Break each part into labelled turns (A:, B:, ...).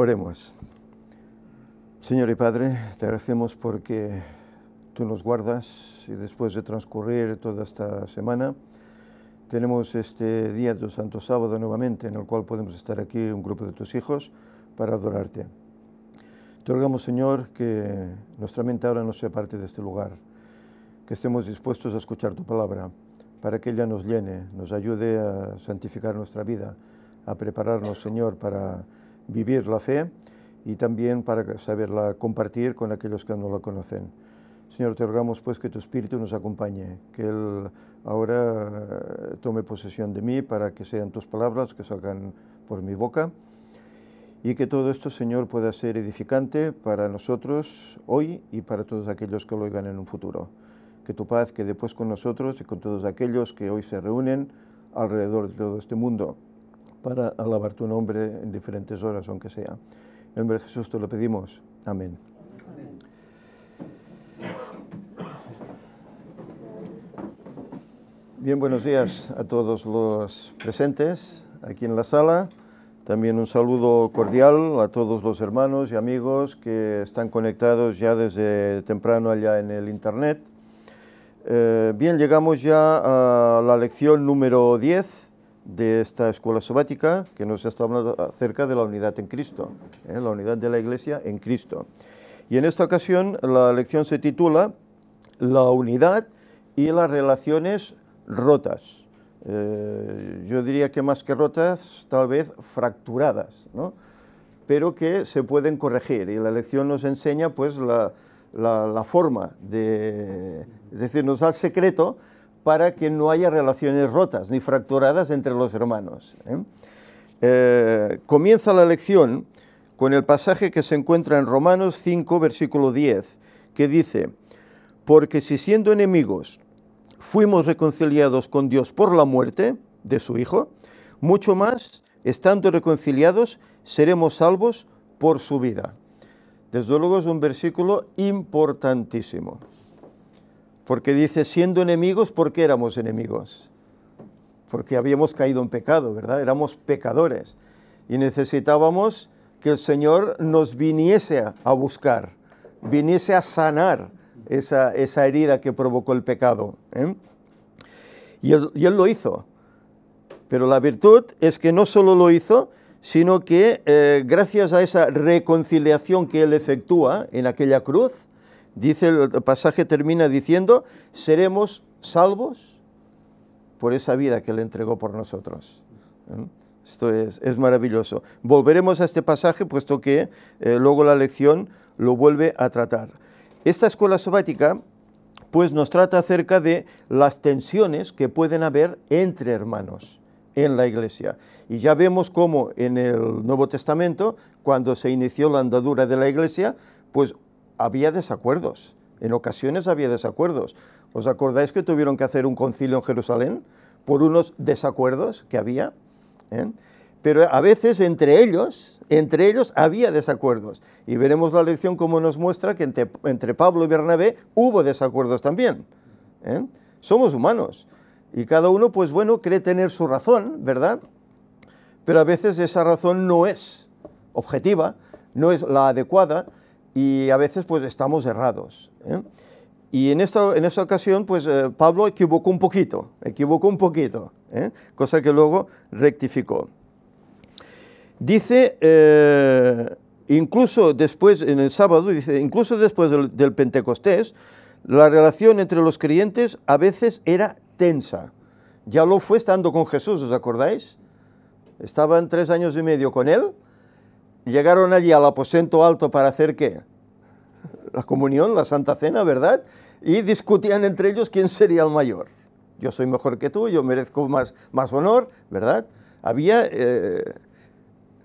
A: Oremos. Señor y Padre, te agradecemos porque tú nos guardas y después de transcurrir toda esta semana, tenemos este día del Santo Sábado nuevamente, en el cual podemos estar aquí, un grupo de tus hijos, para adorarte. Te rogamos, Señor, que nuestra mente ahora no sea parte de este lugar, que estemos dispuestos a escuchar tu palabra, para que ella nos llene, nos ayude a santificar nuestra vida, a prepararnos, Señor, para vivir la fe y también para saberla compartir con aquellos que no la conocen. Señor, te rogamos pues que tu Espíritu nos acompañe, que Él ahora tome posesión de mí para que sean tus palabras que salgan por mi boca y que todo esto, Señor, pueda ser edificante para nosotros hoy y para todos aquellos que lo oigan en un futuro. Que tu paz quede pues con nosotros y con todos aquellos que hoy se reúnen alrededor de todo este mundo para alabar tu nombre en diferentes horas, aunque sea. En el nombre de Jesús te lo pedimos. Amén. Amén. Bien, buenos días a todos los presentes aquí en la sala. También un saludo cordial a todos los hermanos y amigos que están conectados ya desde temprano allá en el Internet. Bien, llegamos ya a la lección número 10 de esta escuela sabática, que nos está hablando acerca de la unidad en Cristo, la unidad de la Iglesia en Cristo. Y en esta ocasión la lección se titula La unidad y las relaciones rotas. Yo diría que más que rotas, tal vez fracturadas, ¿no? Pero que se pueden corregir. Y la lección nos enseña pues la forma de... Es decir, nos da el secreto para que no haya relaciones rotas ni fracturadas entre los hermanos. Comienza la lección con el pasaje que se encuentra en Romanos 5, versículo 10, que dice: porque si siendo enemigos fuimos reconciliados con Dios por la muerte de su Hijo, mucho más, estando reconciliados, seremos salvos por su vida. Desde luego es un versículo importantísimo. Porque dice, siendo enemigos, ¿por qué éramos enemigos? Porque habíamos caído en pecado, ¿verdad? Éramos pecadores. Y necesitábamos que el Señor nos viniese a buscar, viniese a sanar esa herida que provocó el pecado. Y él lo hizo. Pero la virtud es que no solo lo hizo, sino que gracias a esa reconciliación que Él efectúa en aquella cruz, dice el pasaje, termina diciendo, seremos salvos por esa vida que Él entregó por nosotros. Esto es maravilloso. Volveremos a este pasaje, puesto que luego la lección lo vuelve a tratar. Esta escuela sabática pues nos trata acerca de las tensiones que pueden haber entre hermanos en la Iglesia. Y ya vemos cómo en el Nuevo Testamento, cuando se inició la andadura de la Iglesia, pues había desacuerdos, en ocasiones había desacuerdos. ¿Os acordáis que tuvieron que hacer un concilio en Jerusalén por unos desacuerdos que había? Pero a veces entre ellos había desacuerdos. Y veremos la lección como nos muestra que entre Pablo y Bernabé hubo desacuerdos también. Somos humanos. Y cada uno, pues bueno, cree tener su razón, ¿verdad? Pero a veces esa razón no es objetiva, no es la adecuada, y a veces pues estamos errados. Y en esta ocasión pues Pablo equivocó un poquito, cosa que luego rectificó. Dice, incluso después, en el sábado, dice, incluso después del Pentecostés, la relación entre los creyentes a veces era tensa. Ya lo fue estando con Jesús, ¿os acordáis? Estaban 3 años y medio con Él. Llegaron allí al aposento alto para hacer ¿qué? La comunión, la Santa Cena, ¿verdad? Y discutían entre ellos quién sería el mayor. Yo soy mejor que tú, yo merezco más honor, ¿verdad? Había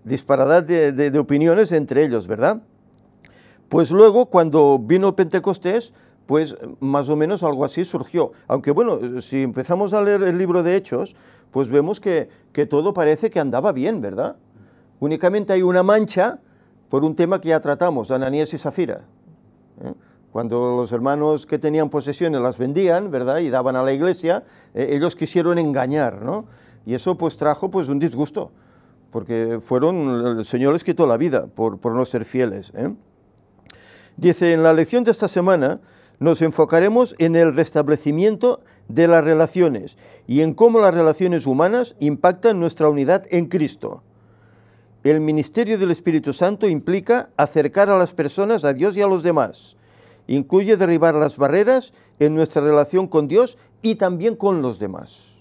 A: disparidad de opiniones entre ellos, ¿verdad? Pues luego, cuando vino el Pentecostés, pues más o menos algo así surgió. Aunque bueno, si empezamos a leer el libro de Hechos, pues vemos que todo parece que andaba bien, ¿verdad? Únicamente hay una mancha por un tema que ya tratamos, Ananías y Zafira. Cuando los hermanos que tenían posesiones las vendían, ¿verdad?, y daban a la iglesia, ellos quisieron engañar, ¿no? Y eso pues trajo pues un disgusto, porque el Señor les quitó la vida por no ser fieles. Dice, en la lección de esta semana nos enfocaremos en el restablecimiento de las relaciones y en cómo las relaciones humanas impactan nuestra unidad en Cristo. El ministerio del Espíritu Santo implica acercar a las personas a Dios y a los demás. Incluye derribar las barreras en nuestra relación con Dios y también con los demás.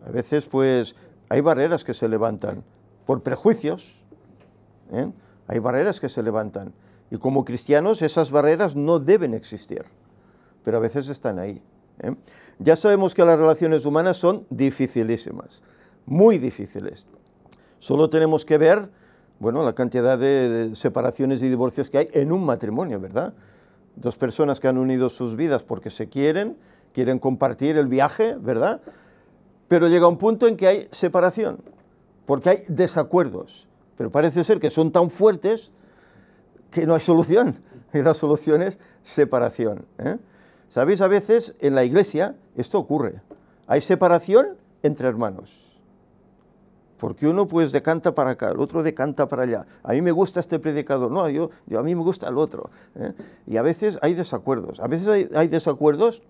A: A veces, pues, hay barreras que se levantan por prejuicios, hay barreras que se levantan. Y como cristianos esas barreras no deben existir, pero a veces están ahí. Ya sabemos que las relaciones humanas son dificilísimas, muy difíciles. Solo tenemos que ver, bueno, la cantidad de separaciones y divorcios que hay en un matrimonio, ¿verdad? Dos personas que han unido sus vidas porque se quieren compartir el viaje, ¿verdad? Pero llega un punto en que hay separación, porque hay desacuerdos, pero parece ser que son tan fuertes que no hay solución, y la solución es separación. ¿Sabéis? A veces en la iglesia esto ocurre, hay separación entre hermanos, porque uno pues decanta para acá, el otro decanta para allá, a mí me gusta este predicador, no, a mí me gusta el otro, y a veces hay desacuerdos, hay desacuerdos,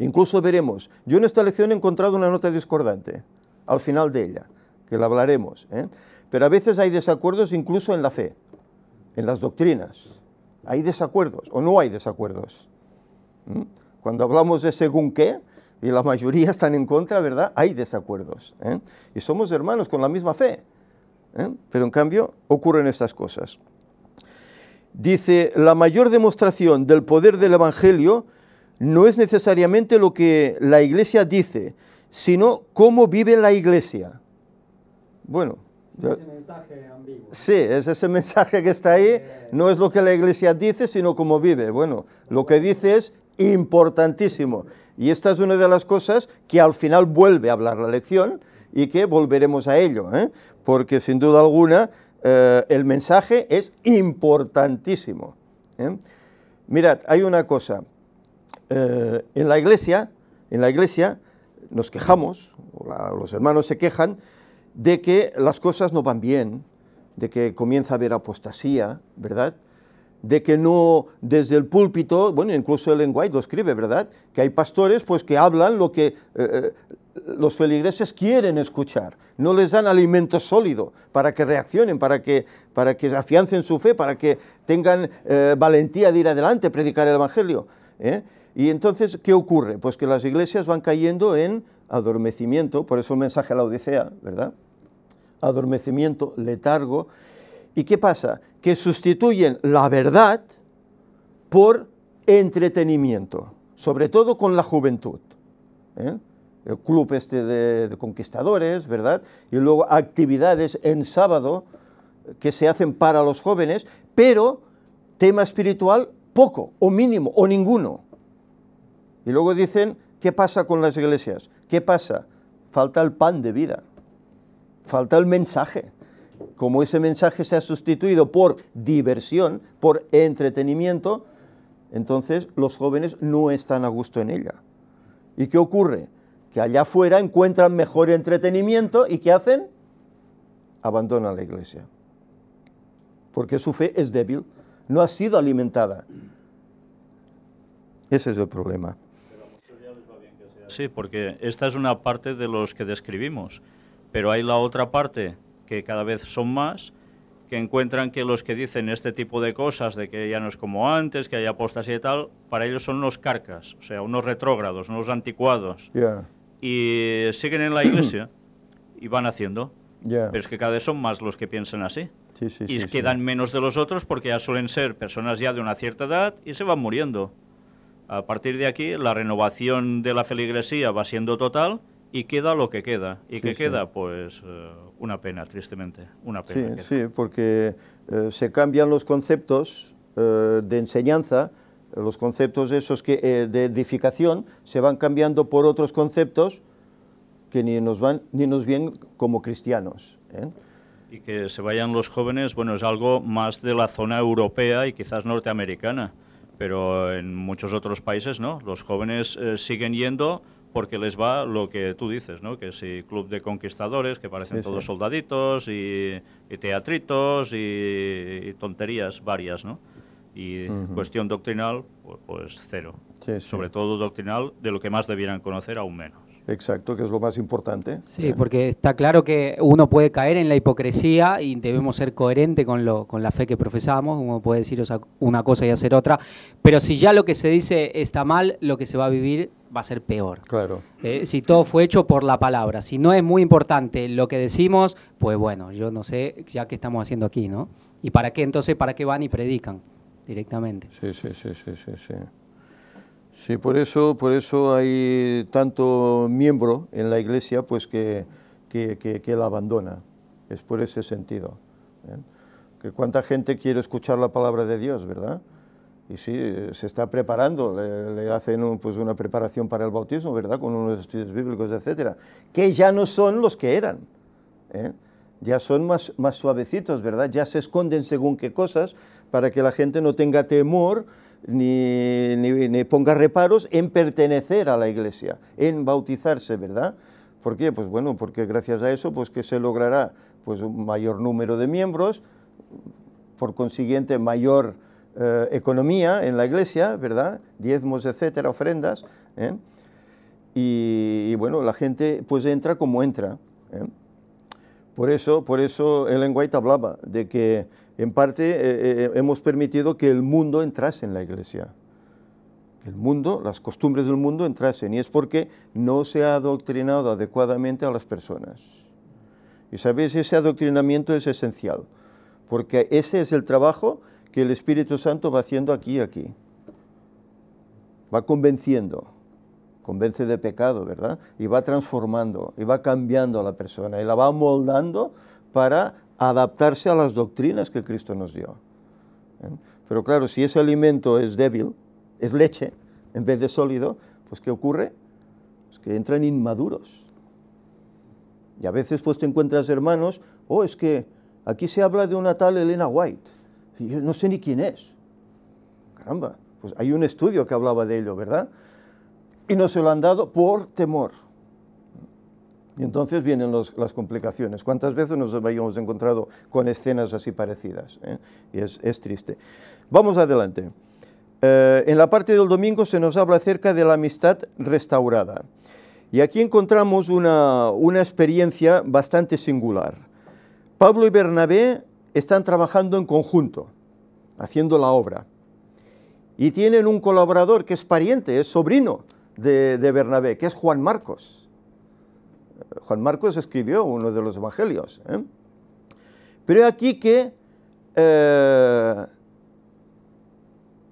A: incluso veremos, yo en esta lección he encontrado una nota discordante, al final de ella, que la hablaremos, pero a veces hay desacuerdos incluso en la fe, en las doctrinas, hay desacuerdos o no hay desacuerdos. Cuando hablamos de según qué, y la mayoría están en contra, ¿verdad? Hay desacuerdos. Y somos hermanos con la misma fe. Pero en cambio ocurren estas cosas. Dice, la mayor demostración del poder del Evangelio no es necesariamente lo que la Iglesia dice, sino cómo vive la Iglesia. Bueno,
B: ese mensaje ambiguo.
A: Sí, es ese mensaje que está ahí, no es lo que la Iglesia dice, sino cómo vive. Bueno, lo que dice es importantísimo. Y esta es una de las cosas que al final vuelve a hablar la lección y que volveremos a ello, porque sin duda alguna el mensaje es importantísimo. Mirad, hay una cosa, en la iglesia nos quejamos, los hermanos se quejan, de que las cosas no van bien, de que comienza a haber apostasía, ¿verdad? De que no, desde el púlpito, bueno, incluso Ellen White lo escribe, ¿verdad? Que hay pastores pues que hablan lo que los feligreses quieren escuchar, no les dan alimento sólido para que reaccionen, para que afiancen su fe, para que tengan valentía de ir adelante, predicar el Evangelio. Y entonces, ¿qué ocurre? Pues que las iglesias van cayendo en adormecimiento, por eso el mensaje a la Odisea, ¿verdad? Adormecimiento, letargo. ¿Y qué pasa? Que sustituyen la verdad por entretenimiento, sobre todo con la juventud. El club este de conquistadores, ¿verdad? Y luego actividades en sábado que se hacen para los jóvenes, pero tema espiritual poco, o mínimo, o ninguno. Y luego dicen, ¿qué pasa con las iglesias? ¿Qué pasa? Falta el pan de vida, falta el mensaje. Como ese mensaje se ha sustituido por diversión, por entretenimiento, entonces los jóvenes no están a gusto en ella. ¿Y qué ocurre? Que allá afuera encuentran mejor entretenimiento y ¿qué hacen? Abandonan la iglesia. Porque su fe es débil, no ha sido alimentada. Ese es el problema.
C: Sí, porque esta es una parte de los que describimos, pero hay la otra parte que cada vez son más, que encuentran que los que dicen este tipo de cosas, de que ya no es como antes, que hay apostasía y tal, para ellos son unos carcas, o sea, unos retrógrados, unos anticuados.
A: Yeah.
C: Y siguen en la iglesia y van haciendo.
A: Yeah.
C: Pero es que cada vez son más los que piensan así.
A: Sí, sí,
C: Y
A: sí,
C: quedan
A: sí.
C: menos de los otros porque ya suelen ser personas ya de una cierta edad y se van muriendo. A partir de aquí, la renovación de la feligresía va siendo total y queda lo que queda. ¿Y
A: Sí,
C: qué
A: sí.
C: queda? Pues una pena, tristemente. Una pena.
A: Sí, sí, porque se cambian los conceptos de enseñanza, los conceptos esos de edificación, se van cambiando por otros conceptos que ni nos vienen como cristianos.
C: Y que se vayan los jóvenes, bueno, es algo más de la zona europea y quizás norteamericana, pero en muchos otros países no. Los jóvenes siguen yendo porque les va lo que tú dices, ¿no? Que si club de conquistadores, que parecen
A: Sí,
C: todos
A: sí.
C: soldaditos, y teatritos, y tonterías varias, ¿no? Y cuestión doctrinal, pues cero.
A: Sí, sí.
C: Sobre todo doctrinal, de lo que más debieran conocer, aún menos.
A: Exacto, que es lo más importante.
D: Sí, porque está claro que uno puede caer en la hipocresía y debemos ser coherentes con la fe que profesamos. Uno puede decir una cosa y hacer otra, pero si ya lo que se dice está mal, lo que se va a vivir va a ser peor.
A: Claro.
D: Si todo fue hecho por la palabra, si no es muy importante lo que decimos, pues bueno, yo no sé ya qué estamos haciendo aquí, ¿no? ¿Y para qué entonces, para qué van y predican directamente?
A: Sí, sí, sí, sí, sí, sí. Sí, por eso hay tanto miembro en la iglesia pues que la abandona. Es por ese sentido. Que cuánta gente quiere escuchar la palabra de Dios, ¿verdad? Y sí, se está preparando, le hacen pues una preparación para el bautismo, ¿verdad? Con unos estudios bíblicos, etcétera, que ya no son los que eran, ¿eh? Ya son más suavecitos, ¿verdad? Ya se esconden según qué cosas para que la gente no tenga temor ni ponga reparos en pertenecer a la iglesia, en bautizarse, ¿verdad? ¿Por qué? Pues bueno, porque gracias a eso pues que se logrará pues un mayor número de miembros, por consiguiente mayor economía en la iglesia, ¿verdad? Diezmos, etcétera, ofrendas, ¿eh? Y bueno, la gente pues entra como entra, ¿eh? Por eso Ellen White hablaba de que en parte hemos permitido que el mundo entrase en la iglesia, que el mundo, las costumbres del mundo entrasen, y es porque no se ha adoctrinado adecuadamente a las personas. Y sabéis, ese adoctrinamiento es esencial, porque ese es el trabajo que el Espíritu Santo va haciendo aquí y aquí. Va convenciendo, convence de pecado, ¿verdad? Y va transformando, y va cambiando a la persona, y la va moldando para adaptarse a las doctrinas que Cristo nos dio. Pero claro, si ese alimento es débil, es leche, en vez de sólido, pues ¿qué ocurre? Pues que entran inmaduros. Y a veces pues te encuentras hermanos, es que aquí se habla de una tal Elena White, y yo no sé ni quién es. Caramba, pues hay un estudio que hablaba de ello, ¿verdad? Y no se lo han dado por temor. Y entonces vienen las complicaciones. ¿Cuántas veces nos habíamos encontrado con escenas así parecidas? Y es triste. Vamos adelante. En la parte del domingo se nos habla acerca de la amistad restaurada. Y aquí encontramos una experiencia bastante singular. Pablo y Bernabé están trabajando en conjunto, haciendo la obra. Y tienen un colaborador que es pariente, es sobrino de Bernabé, que es Juan Marcos. Juan Marcos escribió uno de los evangelios. Pero aquí que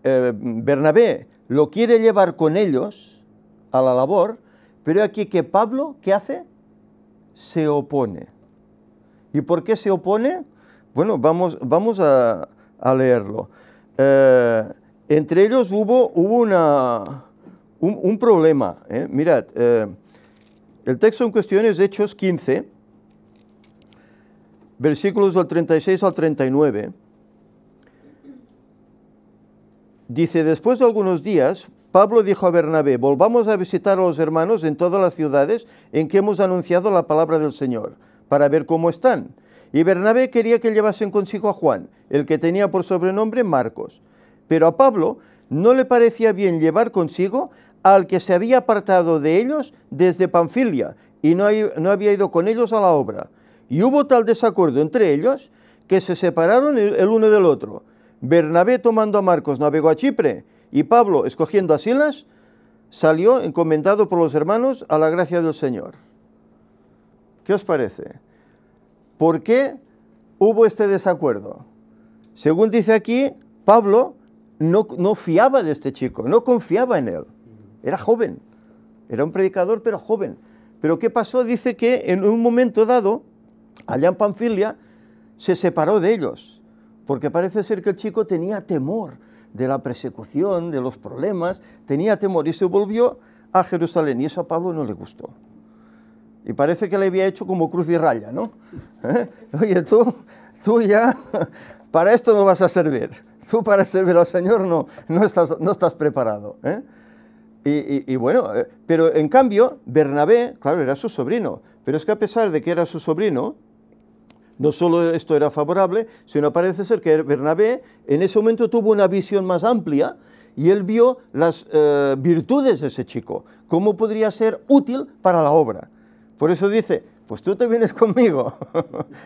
A: Bernabé lo quiere llevar con ellos a la labor, pero aquí que Pablo, ¿qué hace? Se opone. ¿Y por qué se opone? Bueno, vamos a leerlo. Entre ellos hubo un problema. Mirad, el texto en cuestión es Hechos 15, versículos del 36 al 39. Dice, después de algunos días, Pablo dijo a Bernabé, volvamos a visitar a los hermanos en todas las ciudades en que hemos anunciado la palabra del Señor, para ver cómo están. Y Bernabé quería que llevasen consigo a Juan, el que tenía por sobrenombre Marcos. Pero a Pablo no le parecía bien llevar consigo al que se había apartado de ellos desde Panfilia y no había ido con ellos a la obra. Y hubo tal desacuerdo entre ellos que se separaron el uno del otro. Bernabé, tomando a Marcos, navegó a Chipre, y Pablo, escogiendo a Silas, salió encomendado por los hermanos a la gracia del Señor. ¿Qué os parece? ¿Por qué hubo este desacuerdo? Según dice aquí, Pablo no fiaba de este chico, no confiaba en él. Era joven, era un predicador, pero joven. Pero ¿qué pasó? Dice que en un momento dado, allá en Panfilia, se separó de ellos, porque parece ser que el chico tenía temor de la persecución, de los problemas, tenía temor y se volvió a Jerusalén, y eso a Pablo no le gustó. Y parece que le había hecho como cruz y raya, ¿no? Oye, tú ya para esto no vas a servir. Tú para servir al Señor no estás preparado. Y bueno, pero en cambio, Bernabé, claro, era su sobrino, pero es que a pesar de que era su sobrino, no solo esto era favorable, sino parece ser que Bernabé en ese momento tuvo una visión más amplia y él vio las virtudes de ese chico, cómo podría ser útil para la obra. Por eso dice, pues tú te vienes conmigo.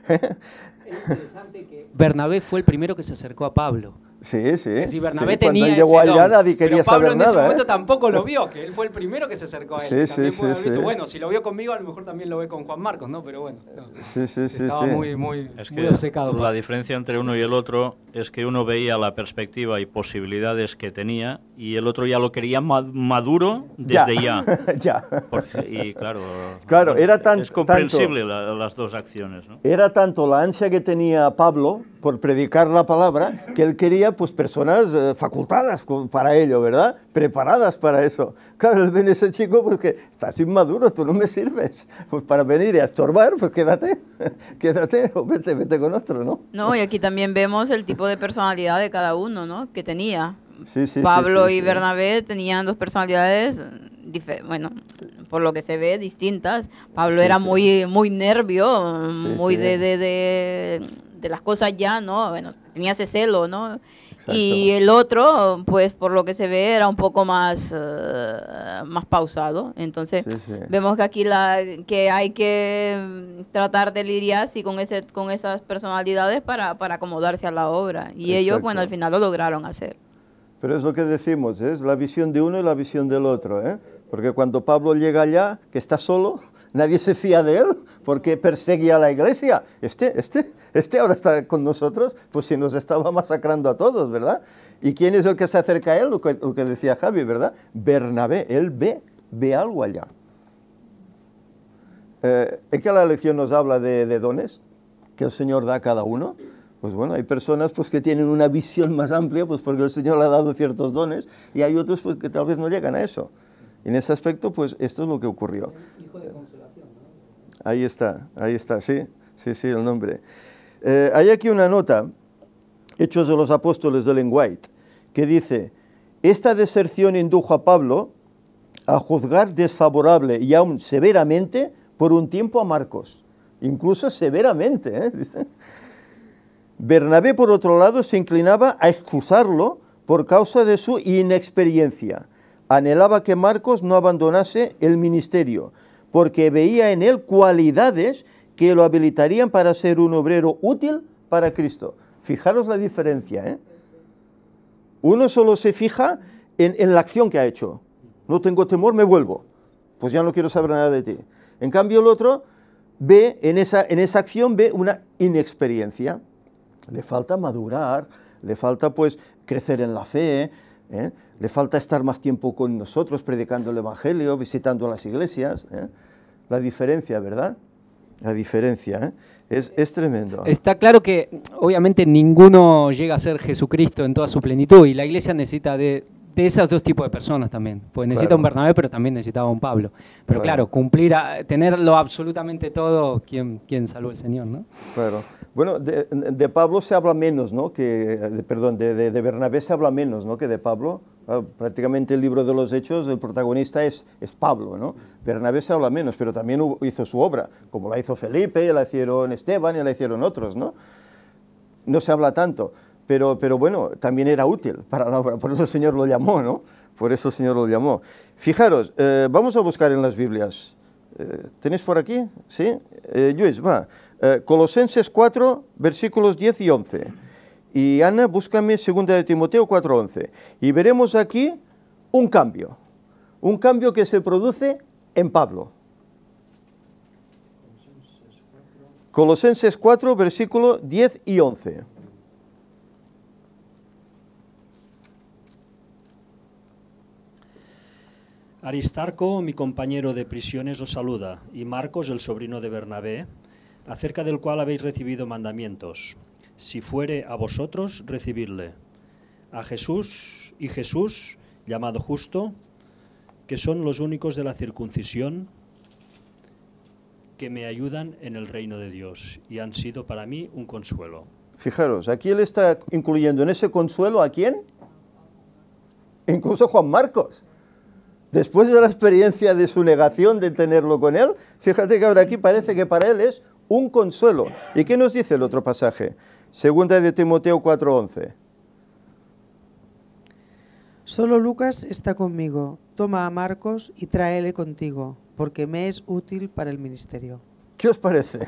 D: Es interesante que Bernabé fue el primero que se acercó a Pablo.
A: Sí, sí.
D: Si Bernabé
A: sí,
D: tenía
A: cuando llegó allá nadie quería
D: pero Pablo
A: saber
D: en ese
A: nada.
D: momento tampoco lo vio, que él fue el primero que se acercó a él.
A: Sí,
D: También
A: sí,
D: puede haber
A: sí,
D: visto,
A: sí.
D: bueno, si lo vio conmigo, a lo mejor también lo ve con Juan Marcos, ¿no? Pero bueno, no.
A: Sí, sí, sí,
D: Estaba
A: sí.
D: muy
C: Es
D: muy
C: que
D: obcecado.
C: la diferencia entre uno y el otro es que uno veía la perspectiva y posibilidades que tenía y el otro ya lo quería maduro desde ya.
A: Ya.
C: Y claro,
A: Claro, era
C: es comprensible las dos acciones, ¿no?
A: Era tanto la ansia que tenía Pablo por predicar la palabra que él quería pues personas facultadas para ello, ¿verdad? Preparadas para eso. Claro, él ve a ese chico pues que estás inmaduro, tú no me sirves. Pues para venir y a estorbar, pues quédate, quédate o vete con otro, ¿no?
E: No, y aquí también vemos el tipo de personalidad de cada uno, ¿no? Que tenía.
A: Sí, sí,
E: Pablo
A: sí, sí,
E: y
A: sí.
E: Bernabé tenían dos personalidades, bueno, por lo que se ve, distintas. Pablo
A: Sí,
E: era
A: sí.
E: muy nervio,
A: Sí,
E: muy
A: sí.
E: de las cosas ya, ¿no? Bueno, tenía ese celo, ¿no?
A: Exacto.
E: Y el otro, pues por lo que se ve, era un poco más pausado. Entonces,
A: Sí, sí.
E: vemos que aquí que hay que tratar de lidiar sí, con esas personalidades para acomodarse a la obra. Y ellos,
A: Exacto.
E: bueno, al final lo lograron hacer.
A: Pero es lo que decimos, es la visión de uno y la visión del otro, ¿eh? Porque cuando Pablo llega allá, que está solo, nadie se fía de él, porque perseguía a la iglesia. Este ahora está con nosotros, pues si nos estaba masacrando a todos, ¿verdad? ¿Y quién es el que se acerca a él? Lo que decía Javi, ¿verdad? Bernabé, él ve algo allá. ¿Es que la lección nos habla de dones que el Señor da a cada uno? Pues bueno, hay personas pues, que tienen una visión más amplia pues, porque el Señor le ha dado ciertos dones y hay otros pues, que tal vez no llegan a eso. Y en ese aspecto, pues esto es lo que ocurrió.
D: Hijo de consolación, ¿no?
A: Ahí está, sí, el nombre. Hay aquí una nota, Hechos de los Apóstoles de Ellen White, que dice, esta deserción indujo a Pablo a juzgar desfavorable y aún severamente por un tiempo a Marcos. Incluso severamente, ¿eh? Dice. Bernabé, por otro lado, se inclinaba a excusarlo por causa de su inexperiencia. Anhelaba que Marcos no abandonase el ministerio, porque veía en él cualidades que lo habilitarían para ser un obrero útil para Cristo. Fijaros la diferencia, ¿eh? Uno solo se fija en la acción que ha hecho. No tengo temor, me vuelvo. Pues ya no quiero saber nada de ti. En cambio, el otro ve en esa acción ve una inexperiencia. Le falta madurar, le falta pues crecer en la fe, ¿eh? Le falta estar más tiempo con nosotros predicando el Evangelio, visitando las iglesias, ¿eh? La diferencia, ¿verdad? La diferencia, ¿eh? Es tremendo.
D: Está claro que obviamente ninguno llega a ser Jesucristo en toda su plenitud y la iglesia necesita de esos dos tipos de personas también. Pues necesita
A: Claro.
D: un Bernabé, pero también necesitaba un Pablo. Pero claro, tenerlo absolutamente todo, ¿quién salvó el Señor, no?
A: Claro. Bueno, de Pablo se habla menos, ¿no? De Bernabé se habla menos, ¿no? Que de Pablo. Prácticamente el libro de los Hechos, el protagonista es Pablo, ¿no? Bernabé se habla menos, pero también hizo su obra, como la hizo Felipe, la hicieron Esteban y la hicieron otros, ¿no? No se habla tanto, pero bueno, también era útil para la obra, por eso el Señor lo llamó, ¿no? Por eso el Señor lo llamó. Fijaros, vamos a buscar en las Biblias. ¿Tenéis por aquí? ¿Sí? Lluís, va. Colosenses 4, versículos 10 y 11. Y Ana, búscame 2 de Timoteo 4:11. Y veremos aquí un cambio que se produce en Pablo. Colosenses 4, versículos 10 y 11.
F: Aristarco, mi compañero de prisiones, os saluda, y Marcos, el sobrino de Bernabé, acerca del cual habéis recibido mandamientos. Si fuere a vosotros, recibidle. A Jesús, llamado Justo, que son los únicos de la circuncisión que me ayudan en el reino de Dios, y han sido para mí un consuelo.
A: Fijaros, aquí él está incluyendo en ese consuelo ¿a quién? Incluso Juan Marcos. Después de la experiencia de su negación de tenerlo con él, fíjate que ahora aquí parece que para él es un consuelo. ¿Y qué nos dice el otro pasaje? Segunda de Timoteo 4:11.
G: Solo Lucas está conmigo. Toma a Marcos y tráele contigo, porque me es útil para el ministerio.
A: ¿Qué os parece?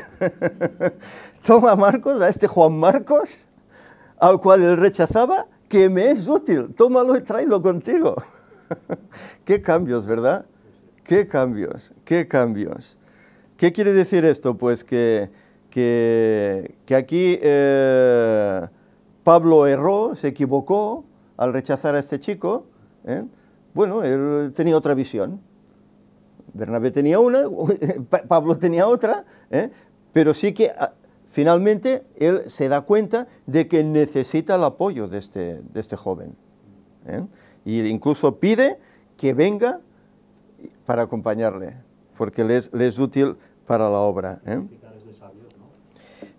A: Toma a Marcos, a este Juan Marcos, al cual él rechazaba, que me es útil. Tómalo y tráelo contigo. Qué cambios, ¿verdad? Qué cambios, qué cambios. ¿Qué quiere decir esto? Pues que aquí Pablo erró, se equivocó al rechazar a este chico. Bueno, él tenía otra visión. Bernabé tenía una, Pablo tenía otra, pero sí que finalmente él se da cuenta de que necesita el apoyo de este joven. Y incluso pide que venga para acompañarle, porque le es útil para la obra.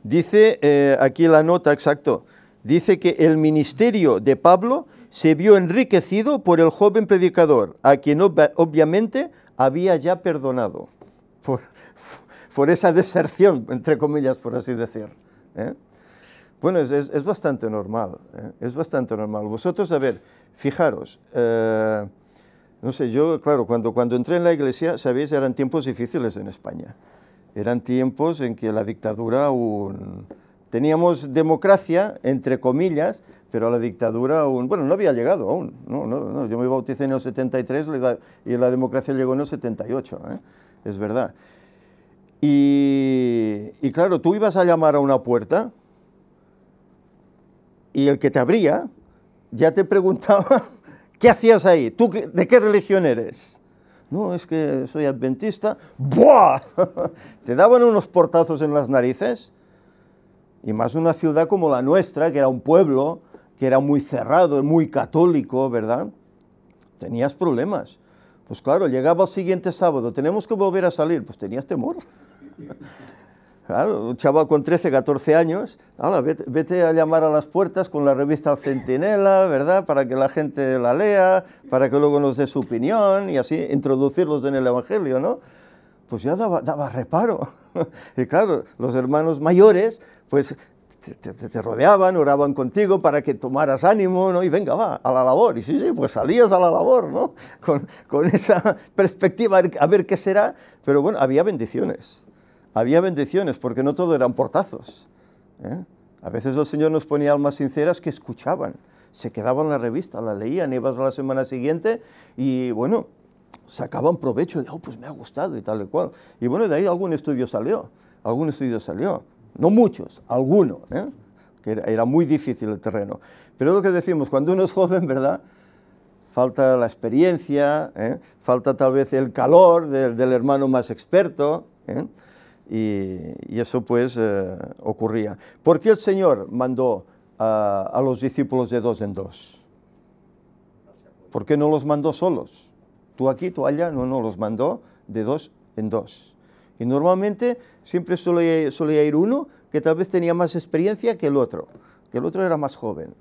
A: Dice aquí la nota, exacto, dice que el ministerio de Pablo se vio enriquecido por el joven predicador, a quien obviamente había ya perdonado por esa deserción, entre comillas, por así decir. Bueno, es bastante normal, es bastante normal. Vosotros, a ver, fijaros, no sé, yo, claro, cuando entré en la iglesia, sabéis, eran tiempos difíciles en España. Eran tiempos en que la dictadura aún... Teníamos democracia, entre comillas, pero la dictadura aún... Bueno, no había llegado aún. No, yo me bauticé en el 73 y la democracia llegó en el 78, es verdad. Y claro, tú ibas a llamar a una puerta y el que te abría ya te preguntaba, ¿qué hacías ahí? ¿Tú de qué religión eres? No, es que soy adventista. ¡Buah! Te daban unos portazos en las narices, y más una ciudad como la nuestra, que era un pueblo, que era muy cerrado, muy católico, ¿verdad? Tenías problemas. Pues claro, llegaba el siguiente sábado, tenemos que volver a salir, pues tenías temor. Claro, un chaval con 13, 14 años, vete a llamar a las puertas con la revista El Centinela, ¿verdad? Para que la gente la lea, para que luego nos dé su opinión y así introducirlos en el Evangelio, ¿no? Pues ya daba reparo. Y claro, los hermanos mayores, pues te rodeaban, oraban contigo para que tomaras ánimo, ¿no? Y venga, va, a la labor. Y sí, pues salías a la labor, ¿no? Con esa perspectiva, a ver qué será. Pero bueno, había bendiciones. Había bendiciones, porque no todo eran portazos. A veces el Señor nos ponía almas sinceras que escuchaban, se quedaban en la revista, la leían, ibas a la semana siguiente y bueno, sacaban provecho de, pues me ha gustado y tal y cual. Y bueno, de ahí algún estudio salió. No muchos, alguno, que era muy difícil el terreno. Pero es lo que decimos, cuando uno es joven, ¿verdad? Falta la experiencia, falta tal vez el calor del hermano más experto, y eso pues ocurría. ¿Por qué el Señor mandó a los discípulos de dos en dos? ¿Por qué no los mandó solos? Tú aquí, tú allá, no, los mandó de dos en dos. Y normalmente siempre solía ir uno que tal vez tenía más experiencia que el otro era más joven.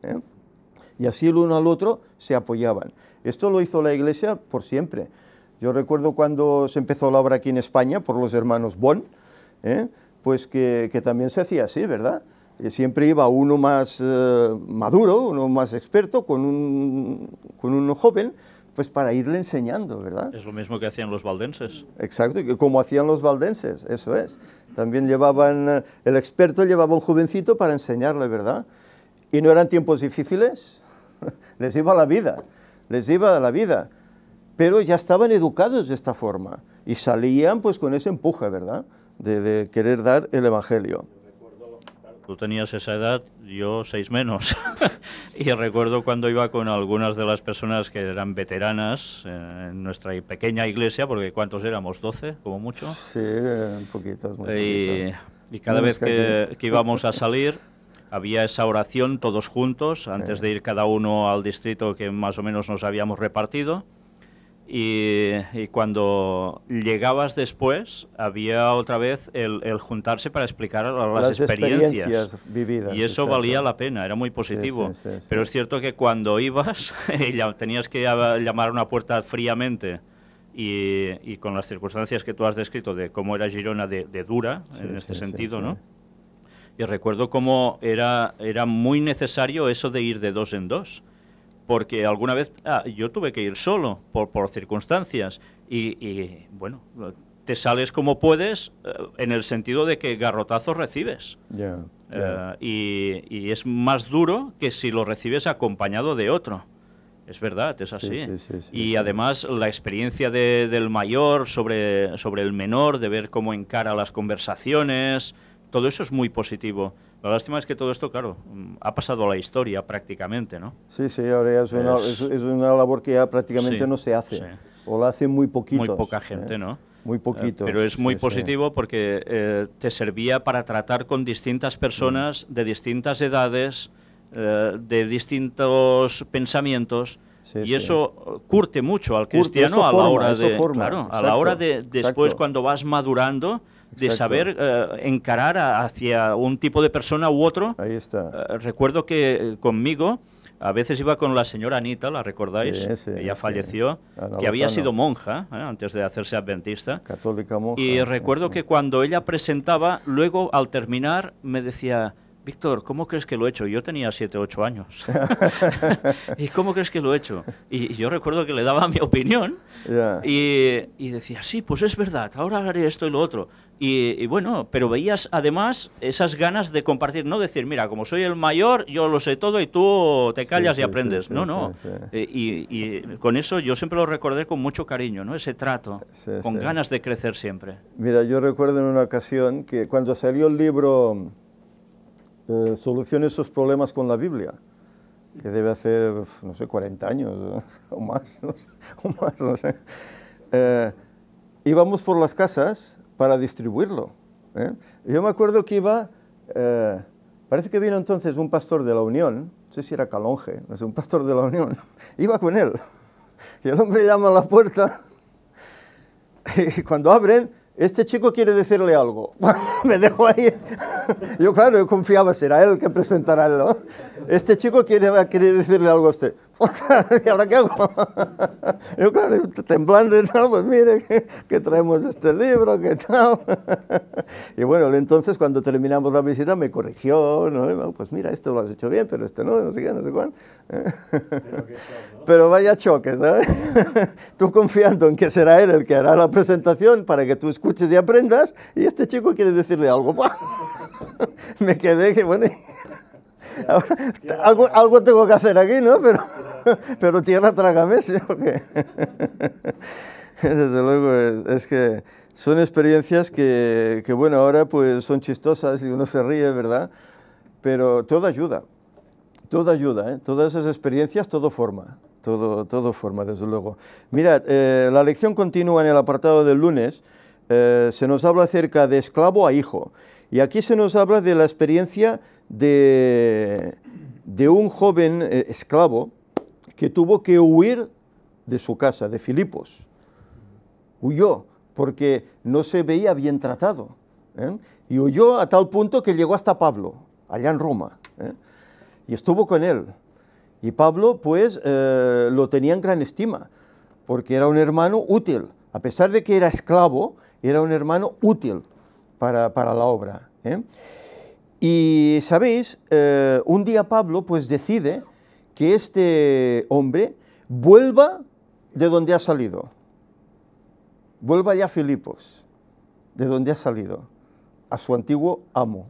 A: Y así el uno al otro se apoyaban. Esto lo hizo la Iglesia por siempre. Yo recuerdo cuando se empezó la obra aquí en España por los hermanos Bon, pues que también se hacía así, ¿verdad? Siempre iba uno más maduro, uno más experto, con un joven, pues para irle enseñando, ¿verdad?
C: Es lo mismo que hacían los valdenses.
A: Exacto, como hacían los valdenses, eso es. También llevaban, el experto llevaba un jovencito para enseñarle, ¿verdad? Y no eran tiempos difíciles, les iba la vida, pero ya estaban educados de esta forma y salían pues con ese empuje, ¿verdad? De querer dar el Evangelio.
C: Tú tenías esa edad, yo 6 menos. Y recuerdo cuando iba con algunas de las personas que eran veteranas en nuestra pequeña iglesia, porque ¿cuántos éramos? ¿12 como mucho?
A: Sí, poquitos, muy poquitos.
C: Y cada vez que íbamos a salir, había esa oración todos juntos, antes de ir cada uno al distrito que más o menos nos habíamos repartido. Y cuando llegabas después, había otra vez el juntarse para explicar las experiencias
A: vividas.
C: Y eso valía la pena, era muy positivo.
A: Sí.
C: Pero es cierto que cuando ibas, tenías que llamar a una puerta fríamente y con las circunstancias que tú has descrito de cómo era Girona de dura, en este sentido, ¿no? Y recuerdo cómo era muy necesario eso de ir de dos en dos, porque alguna vez yo tuve que ir solo por circunstancias y bueno, te sales como puedes en el sentido de que garrotazos recibes. Y es más duro que si lo recibes acompañado de otro. Es verdad, es así. Y además la experiencia del mayor sobre el menor, de ver cómo encara las conversaciones, todo eso es muy positivo. La lástima es que todo esto, claro, ha pasado a la historia prácticamente, ¿no?
A: Sí, ahora ya es una labor que ya prácticamente no se hace. O la hacen muy poquitos.
C: Muy poca gente, ¿no?
A: Muy poquitos.
C: Pero es muy positivo porque te servía para tratar con distintas personas de distintas edades, de distintos pensamientos, y eso curte mucho al cristiano a la hora de, a la hora de después cuando vas madurando, de saber encarar hacia un tipo de persona u otro.
A: Ahí está.
C: Recuerdo que conmigo a veces iba con la señora Anita, ¿la recordáis? Ella falleció, que había sido monja antes de hacerse adventista.
A: Católica monja.
C: Y recuerdo que cuando ella presentaba, luego al terminar me decía: Víctor, ¿cómo crees que lo he hecho? Yo tenía 7 o 8 años. ¿Y cómo crees que lo he hecho? Y yo recuerdo que le daba mi opinión y decía, sí, pues es verdad, ahora haré esto y lo otro. Y bueno, pero veías además esas ganas de compartir, no decir, mira, como soy el mayor, yo lo sé todo y tú te callas y aprendes. No. Y con eso yo siempre lo recordé con mucho cariño, ¿no? Ese trato, con ganas de crecer siempre.
A: Mira, yo recuerdo en una ocasión que cuando salió el libro Solucione sus problemas con la Biblia, que debe hacer, no sé, 40 años o más, no sé. Íbamos por las casas para distribuirlo. Yo me acuerdo que iba, parece que vino entonces un pastor de la Unión, no sé si era Calonge, no sé, un pastor de la Unión, iba con él, y el hombre llama a la puerta, y cuando abren, este chico quiere decirle algo. Me dejo ahí. Yo, claro, yo confiaba, será él que presentará, ¿no? Este chico quiere decirle algo a usted. ¿Y ahora qué hago? Yo, claro, temblando y tal, pues mire, que traemos este libro, qué tal. Y bueno, entonces cuando terminamos la visita me corrigió, ¿no? Pues mira, esto lo has hecho bien, pero este no sé qué, no sé cuál. Pero vaya choque, ¿sabes? Tú confiando en que será él el que hará la presentación para que tú escuches y aprendas, y este chico quiere decirle algo. Me quedé que, bueno, algo tengo que hacer aquí, ¿no? Pero tierra trágame, ¿sí? Porque desde luego es que son experiencias que, bueno, ahora pues son chistosas y uno se ríe, ¿verdad? Pero todo ayuda, ¿eh? Todas esas experiencias, todo forma, desde luego. Mirad, la lección continúa en el apartado del lunes. Se nos habla acerca de esclavo a hijo. Y aquí se nos habla de la experiencia de un joven esclavo que tuvo que huir de su casa, de Filipos. Huyó porque no se veía bien tratado. Y huyó a tal punto que llegó hasta Pablo, allá en Roma. Y estuvo con él. Y Pablo, pues, lo tenía en gran estima, porque era un hermano útil. A pesar de que era esclavo, era un hermano útil para la obra. Y, ¿sabéis? Un día Pablo, pues, decide que este hombre vuelva de donde ha salido. Vuelva ya a Filipos, de donde ha salido, a su antiguo amo.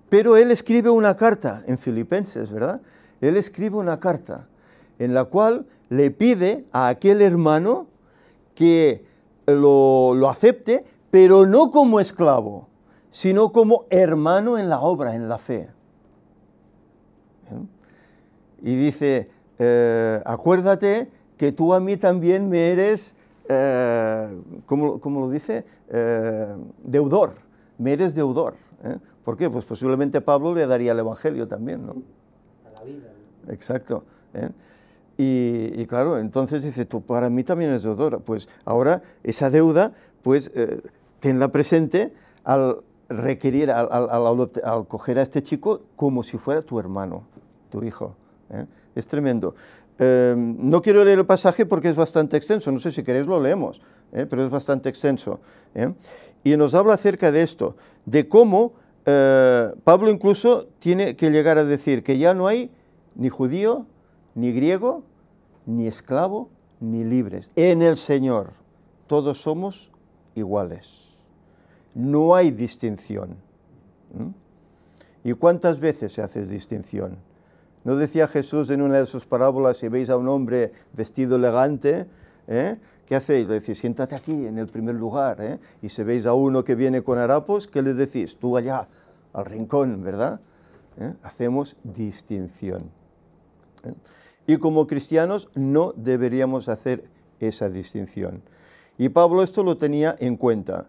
A: Pero él escribe una carta en Filipenses, ¿verdad? Él escribe una carta en la cual le pide a aquel hermano que lo acepte, pero no como esclavo, sino como hermano en la obra, en la fe. Y dice, acuérdate que tú a mí también me eres, ¿cómo lo dice? Deudor, me eres deudor. ¿Por qué? Pues posiblemente Pablo le daría el Evangelio también, ¿no?
D: A la vida.
A: Exacto. Y claro, entonces dice, tú para mí también eres deudor. Pues ahora esa deuda, pues tenla presente al requerir, al coger a este chico como si fuera tu hermano, tu hijo. ¿eh? Es tremendo. No quiero leer el pasaje porque es bastante extenso, no sé si queréis lo leemos, pero es bastante extenso. Y nos habla acerca de esto, de cómo Pablo incluso tiene que llegar a decir que ya no hay ni judío, ni griego, ni esclavo, ni libres. En el Señor todos somos iguales. No hay distinción. ¿Y cuántas veces se hace distinción? ¿No decía Jesús en una de sus parábolas, si veis a un hombre vestido elegante, ¿qué hacéis? Le decís, siéntate aquí en el primer lugar, y si veis a uno que viene con harapos, ¿qué le decís? Tú allá, al rincón, ¿verdad? Hacemos distinción. Y como cristianos no deberíamos hacer esa distinción. Y Pablo esto lo tenía en cuenta.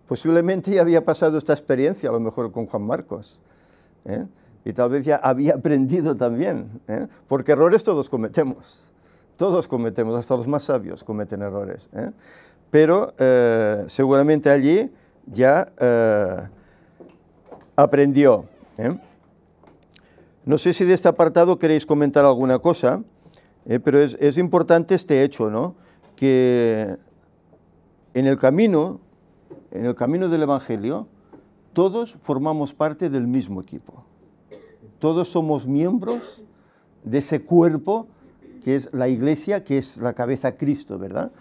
A: Posiblemente ya había pasado esta experiencia, a lo mejor con Juan Marcos, y tal vez ya había aprendido también, porque errores todos cometemos, hasta los más sabios cometen errores, pero seguramente allí ya aprendió. No sé si de este apartado queréis comentar alguna cosa, pero es importante este hecho, ¿no? Que en el camino del Evangelio, todos formamos parte del mismo equipo. Todos somos miembros de ese cuerpo que es la Iglesia, que es la cabeza Cristo, ¿verdad?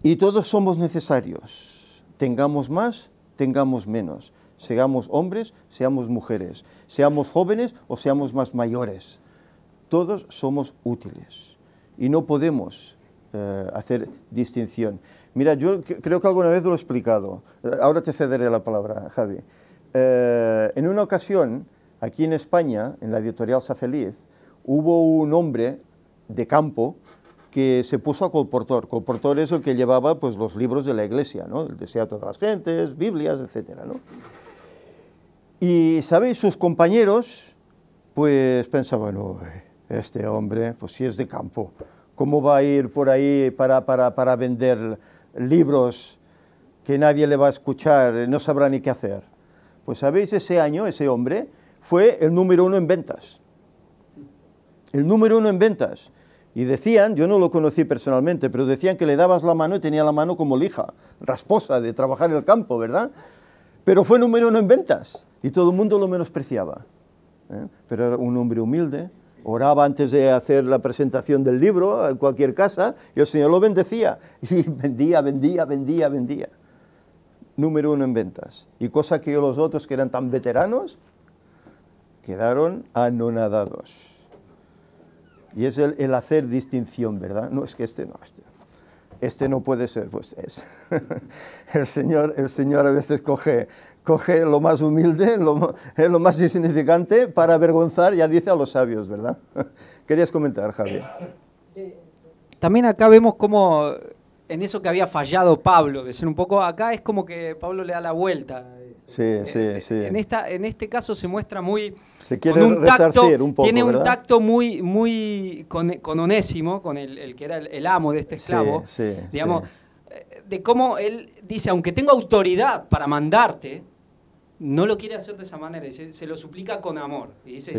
A: Y todos somos necesarios. Tengamos más, tengamos menos. Seamos hombres, seamos mujeres. Seamos jóvenes o seamos más mayores. Todos somos útiles. Y no podemos hacer distinción. Mira, yo creo que alguna vez lo he explicado. Ahora te cederé la palabra, Javi. En una ocasión, aquí en España, en la editorial Sa Feliz, hubo un hombre de campo que se puso a colportor. Colportor es el que llevaba pues, los libros de la Iglesia, ¿no? El deseo a todas las gentes, Biblias, etcétera, ¿no? Y, ¿sabéis? Sus compañeros, pues pensaban, este hombre, pues si es de campo, ¿cómo va a ir por ahí para vender libros que nadie le va a escuchar, no sabrá ni qué hacer? Pues sabéis, ese año, ese hombre fue el número 1 en ventas. El número 1 en ventas. Y decían, yo no lo conocí personalmente, pero decían que le dabas la mano y tenía la mano como lija, rasposa de trabajar en el campo, ¿verdad? Pero fue número 1 en ventas y todo el mundo lo menospreciaba. Pero era un hombre humilde, oraba antes de hacer la presentación del libro en cualquier casa y el Señor lo bendecía. Y vendía. Número 1 en ventas. Y cosa que los otros que eran tan veteranos quedaron anonadados. Y es el hacer distinción, ¿verdad? No, es que este no puede ser, pues es. El Señor a veces coge lo más humilde, lo más insignificante para avergonzar, ya dice, a los sabios, ¿verdad? ¿Querías comentar, Javier?
D: Sí. También acá vemos cómo en eso que había fallado Pablo, de ser un poco, acá es como que Pablo le da la vuelta.
A: Sí.
D: En este caso se muestra muy...
A: Se quiere resarcir un poco,
D: tiene
A: ¿verdad?
D: un tacto muy con Onésimo, con el que era el amo de este esclavo, digamos, de cómo él dice, aunque tengo autoridad para mandarte, no lo quiere hacer de esa manera, se lo suplica con amor. Y dice,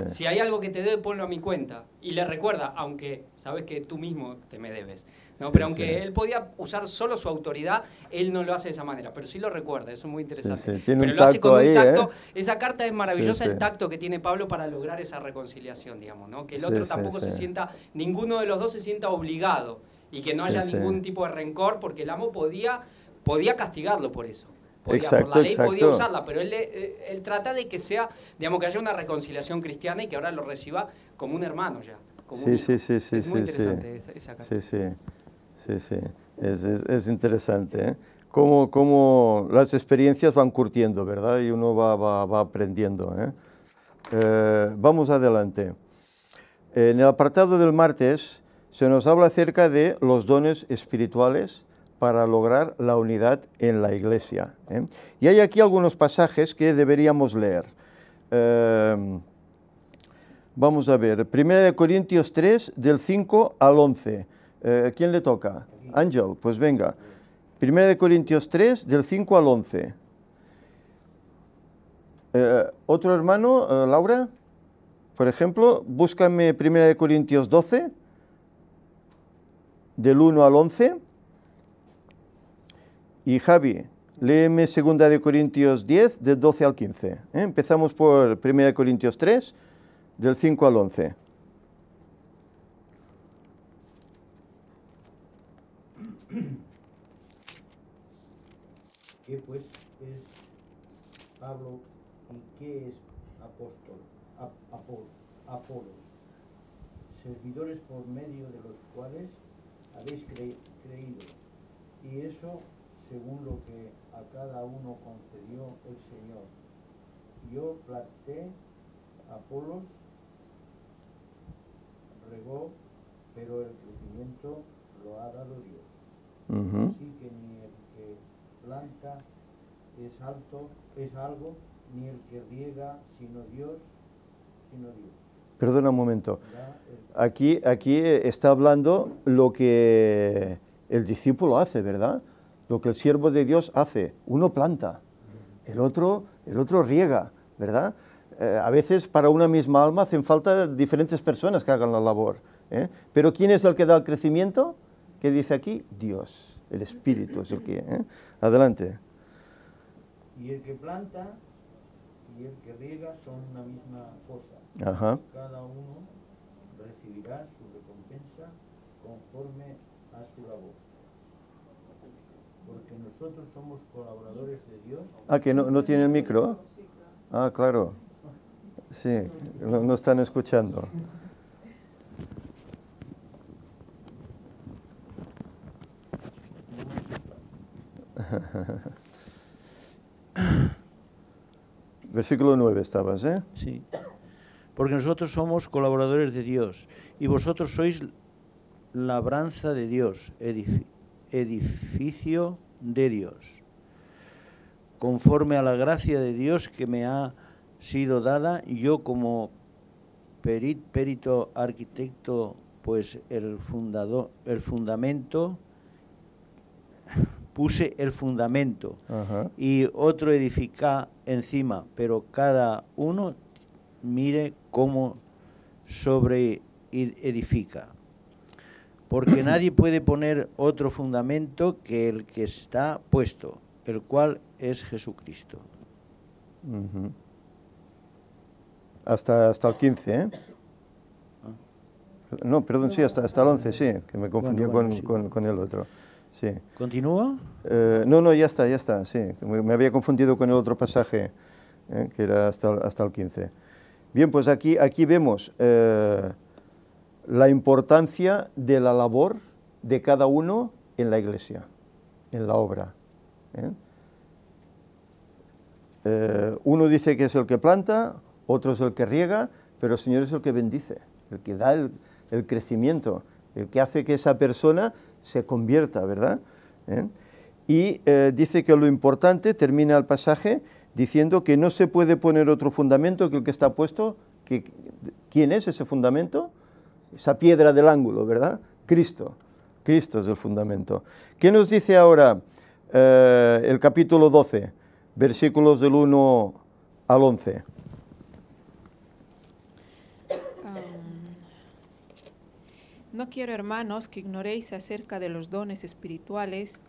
D: si hay algo que te debe, ponlo a mi cuenta. Y le recuerda, aunque sabes que tú mismo te me debes. ¿No? Pero aunque él podía usar solo su autoridad, él no lo hace de esa manera. Pero sí lo recuerda, eso es muy interesante.
A: Pero
D: lo hace con un tacto.
A: ¿eh?
D: Esa carta es maravillosa, el tacto que tiene Pablo para lograr esa reconciliación, digamos, ¿no? Que el otro tampoco se sienta, ninguno de los dos se sienta obligado. Y que no haya ningún tipo de rencor, porque el amo podía castigarlo por eso. Por la ley podía usarla, pero él trata de que sea, digamos, que haya una reconciliación cristiana y que ahora lo reciba como un hermano ya. Como un hijo. Es muy interesante esa carta.
A: Sí. Es interesante, ¿eh? Cómo las experiencias van curtiendo, ¿verdad? Y uno va aprendiendo, ¿eh? Vamos adelante. En el apartado del martes se nos habla acerca de los dones espirituales para lograr la unidad en la Iglesia, ¿eh? Y hay aquí algunos pasajes que deberíamos leer. Vamos a ver, 1 Corintios 3, del 5 al 11. ¿Quién le toca? Ángel, pues venga. 1 Corintios 3, del 5 al 11. ¿Otro hermano, Laura? Por ejemplo, búscame 1 Corintios 12, del 1 al 11. Y Javi, léeme 2 Corintios 10, del 12 al 15. Empezamos por 1 Corintios 3, del 5 al 11.
H: ¿Qué pues es Pablo y qué es Apolos? Servidores por medio de los cuales habéis creído, y eso según lo que a cada uno concedió el Señor. Yo planté, Apolos regó, pero el crecimiento lo ha dado Dios. Así que ni el que planta es algo, ni el que riega, sino Dios.
A: Perdona un momento. Aquí está hablando lo que el discípulo hace, ¿verdad? Lo que el siervo de Dios hace. Uno planta, el otro riega, ¿verdad? A veces para una misma alma hacen falta diferentes personas que hagan la labor. Pero ¿quién es el que da el crecimiento? ¿Qué dice aquí? Dios, el Espíritu es el que... Adelante.
H: Y el que planta y el que riega son una misma cosa.
A: Ajá.
H: Cada uno recibirá su recompensa conforme a su labor. Porque nosotros somos colaboradores de Dios.
A: Ah, que no tiene el micro. Ah, claro. Sí, no están escuchando. Versículo 9 estabas, ¿eh?
I: Sí. Porque nosotros somos colaboradores de Dios y vosotros sois labranza de Dios, edificio de Dios, conforme a la gracia de Dios que me ha sido dada, yo como perito arquitecto, pues puse el fundamento.
A: Ajá.
I: Y otro edifica encima, pero cada uno mire cómo sobre edifica. Porque nadie puede poner otro fundamento que el que está puesto, el cual es Jesucristo.
A: Uh-huh. Hasta el 15, ¿eh? No, perdón, sí, hasta el 11, sí, que me confundí con el otro. Sí.
I: ¿Continúa?
A: No, ya está, sí. Me había confundido con el otro pasaje, que era hasta el 15. Bien, pues aquí vemos la importancia de la labor de cada uno en la iglesia, en la obra. Uno dice que es el que planta, otro es el que riega, pero el Señor es el que bendice, el que da el crecimiento, el que hace que esa persona se convierta, ¿verdad? Y dice que lo importante, termina el pasaje diciendo que no se puede poner otro fundamento que el que está puesto. ¿Quién es ese fundamento? Esa piedra del ángulo, ¿verdad? Cristo. Cristo es el fundamento. ¿Qué nos dice ahora el capítulo 12, versículos del 1 al 11?
J: No quiero, hermanos, que ignoréis acerca de los dones espirituales.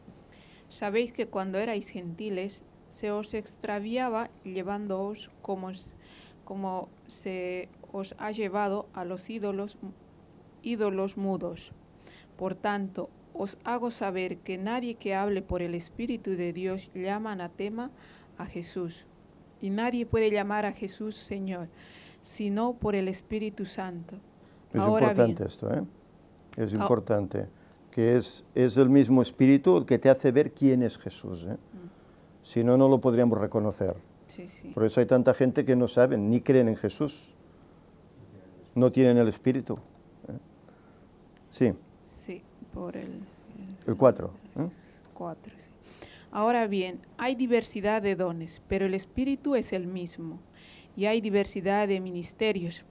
J: Sabéis que cuando erais gentiles, se os extraviaba llevándoos como se os ha llevado a los ídolos mudos. Por tanto, os hago saber que nadie que hable por el Espíritu de Dios llama anatema a Jesús. Y nadie puede llamar a Jesús Señor, sino por el Espíritu Santo.
A: Es importante esto, ¿eh? Es importante, que es el mismo Espíritu el que te hace ver quién es Jesús, ¿eh? Si no, no lo podríamos reconocer.
J: Sí, sí.
A: Por eso hay tanta gente que no saben, ni creen en Jesús. No tienen el Espíritu. Sí.
J: Sí, por el
A: 4.
J: 4, sí. Ahora bien, hay diversidad de dones, pero el Espíritu es el mismo. Y hay diversidad de ministerios,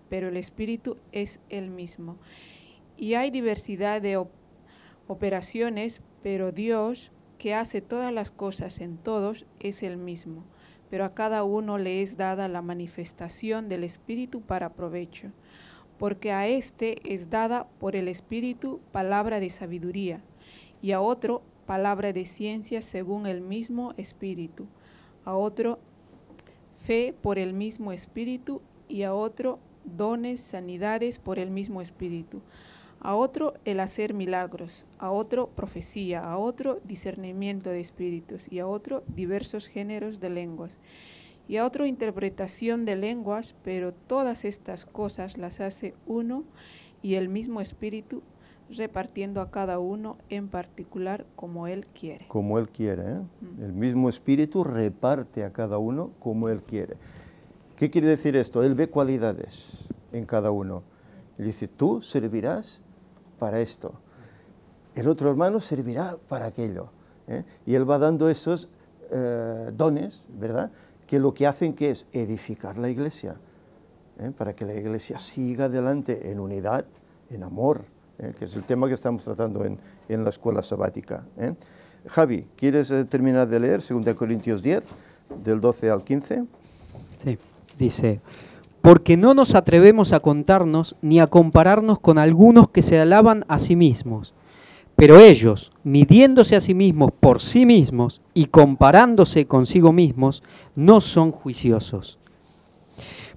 J: pero el Espíritu es el mismo. Y hay diversidad de operaciones, pero Dios, que hace todas las cosas en todos, es el mismo. pero a cada uno le es dada la manifestación del Espíritu para provecho, porque a éste es dada por el Espíritu palabra de sabiduría, y a otro palabra de ciencia según el mismo Espíritu, a otro fe por el mismo Espíritu, y a otro dones, sanidades por el mismo Espíritu, a otro el hacer milagros, a otro profecía, a otro discernimiento de espíritus, y a otro diversos géneros de lenguas, y a otro interpretación de lenguas, pero todas estas cosas las hace uno y el mismo Espíritu, repartiendo a cada uno en particular como Él quiere.
A: Como Él quiere, ¿eh? El mismo Espíritu reparte a cada uno como Él quiere. ¿Qué quiere decir esto? Él ve cualidades en cada uno. Y dice, tú servirás para esto. El otro hermano servirá para aquello. ¿eh? Y Él va dando esos dones, ¿verdad? Que lo que hacen que es edificar la iglesia. Para que la iglesia siga adelante en unidad, en amor, que es el tema que estamos tratando en la escuela sabática. Javi, ¿quieres terminar de leer 2 Corintios 10, del 12 al 15?
D: Sí, dice, porque no nos atrevemos a contarnos ni a compararnos con algunos que se alaban a sí mismos, pero ellos, midiéndose a sí mismos por sí mismos y comparándose consigo mismos, no son juiciosos.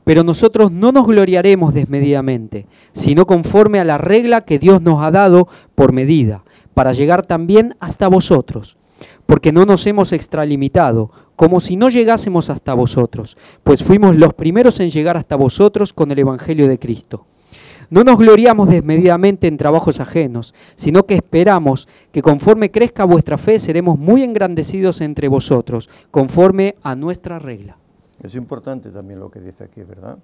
D: Pero nosotros no nos gloriaremos desmedidamente, sino conforme a la regla que Dios nos ha dado por medida, para llegar también hasta vosotros. Porque no nos hemos extralimitado, como si no llegásemos hasta vosotros, pues fuimos los primeros en llegar hasta vosotros con el Evangelio de Cristo. No nos gloriamos desmedidamente en trabajos ajenos, sino que esperamos que conforme crezca vuestra fe seremos muy engrandecidos entre vosotros, conforme a nuestra regla.
A: Es importante también lo que dice aquí, ¿verdad?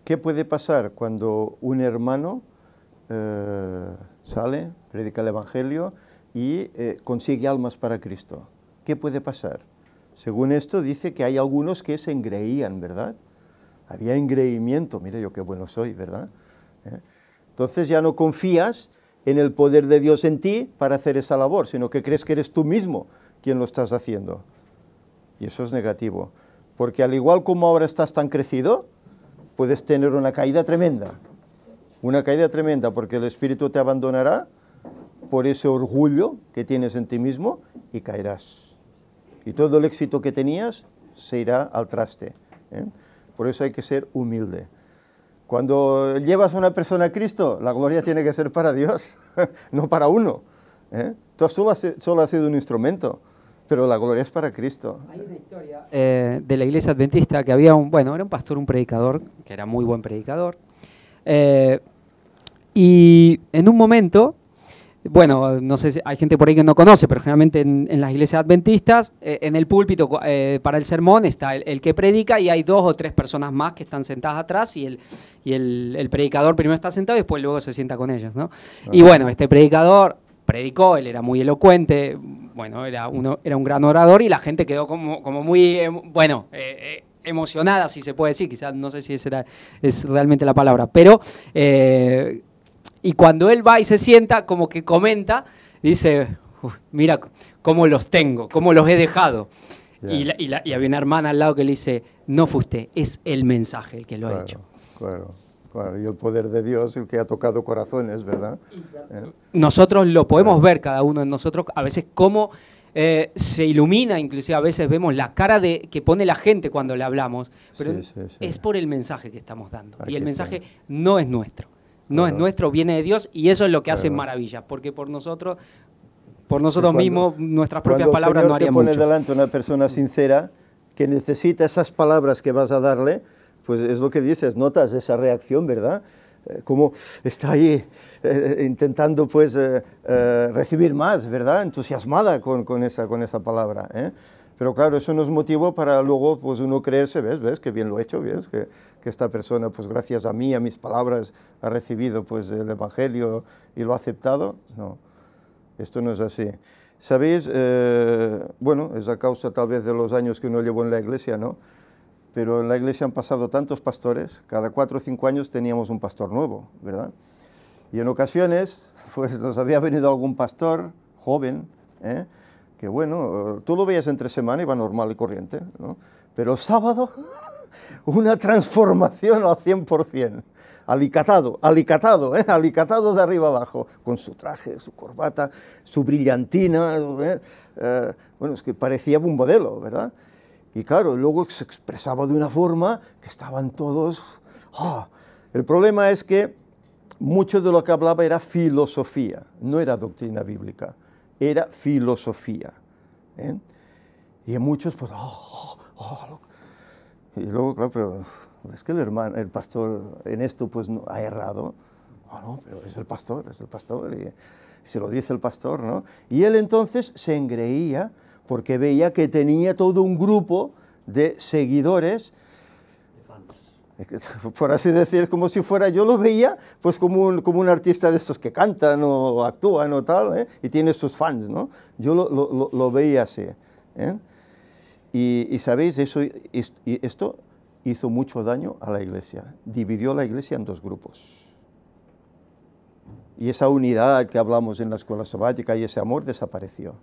A: ¿Qué puede pasar cuando un hermano sale, predica el Evangelio y consigue almas para Cristo? ¿Qué puede pasar? Según esto dice que hay algunos que se engreían, ¿verdad? Había engreimiento, mira yo qué bueno soy, ¿verdad? Entonces ya no confías en el poder de Dios en ti para hacer esa labor, sino que crees que eres tú mismo quien lo estás haciendo. Y eso es negativo, porque al igual como ahora estás tan crecido, puedes tener una caída tremenda, porque el Espíritu te abandonará por ese orgullo que tienes en ti mismo y caerás. Y todo el éxito que tenías se irá al traste. Por eso hay que ser humilde. Cuando llevas a una persona a Cristo, la gloria tiene que ser para Dios, no para uno. Tú solo has sido un instrumento. Pero la gloria es para Cristo.
D: Hay una historia de la iglesia adventista que había era un pastor, un predicador, que era muy buen predicador, y en un momento, no sé si hay gente por ahí que no conoce, pero generalmente en las iglesias adventistas, en el púlpito para el sermón está el que predica y hay 2 o 3 personas más que están sentadas atrás y el predicador primero está sentado y después luego se sienta con ellos, ¿no? Y este predicador predicó, él era muy elocuente, era un gran orador y la gente quedó como muy, emocionada, si se puede decir, quizás no sé si es realmente la palabra, pero y cuando él va y se sienta, como que comenta, dice, mira cómo los tengo, cómo los he dejado. Yeah. Y había una hermana al lado que le dice, no fue usted, es el mensaje el que lo ha hecho.
A: Claro. Y el poder de Dios, el que ha tocado corazones, ¿verdad?
D: Nosotros lo podemos ver, cada uno de nosotros, a veces cómo se ilumina, inclusive a veces vemos la cara que pone la gente cuando le hablamos, pero es por el mensaje que estamos dando. Y el mensaje no es nuestro, es nuestro, viene de Dios y eso es lo que hace maravillas, porque por nosotros mismos, nuestras propias palabras no harían mucho.
A: Cuando el Señor te pone delante una persona sincera que necesita esas palabras que vas a darle, pues es lo que dices, notas esa reacción, ¿verdad? Como está ahí intentando recibir más, ¿verdad? Entusiasmada con esa palabra. Pero claro, eso nos motivó para luego uno creerse, ¿ves? Que bien lo he hecho, ¿ves? Que esta persona, gracias a mí, a mis palabras, ha recibido el Evangelio y lo ha aceptado. No, esto no es así. ¿Sabéis? Es a causa tal vez de los años que uno llevó en la iglesia, ¿no? Pero en la iglesia han pasado tantos pastores, cada 4 o 5 años teníamos un pastor nuevo, ¿verdad? Y en ocasiones, nos había venido algún pastor joven, que bueno, tú lo veías entre semana y va normal y corriente, ¿no? Pero el sábado, una transformación al 100%. Alicatado, alicatado de arriba abajo, con su traje, su corbata, su brillantina, bueno, es que parecía un modelo, ¿verdad? Y claro, luego se expresaba de una forma que estaban todos... El problema es que mucho de lo que hablaba era filosofía, no era doctrina bíblica, era filosofía. Y en muchos, pues, y luego, claro, pero es que el pastor en esto pues no, ha errado. No, pero es el pastor, y se lo dice el pastor, ¿no? Y él entonces se engreía porque veía que tenía todo un grupo de seguidores, por así decir, como si fuera, yo lo veía pues como un artista de estos que cantan o actúan o tal, y tiene sus fans, ¿no? Yo lo veía así, y sabéis, esto hizo mucho daño a la iglesia, dividió la iglesia en dos grupos. Y esa unidad que hablamos en la escuela sabática y ese amor desapareció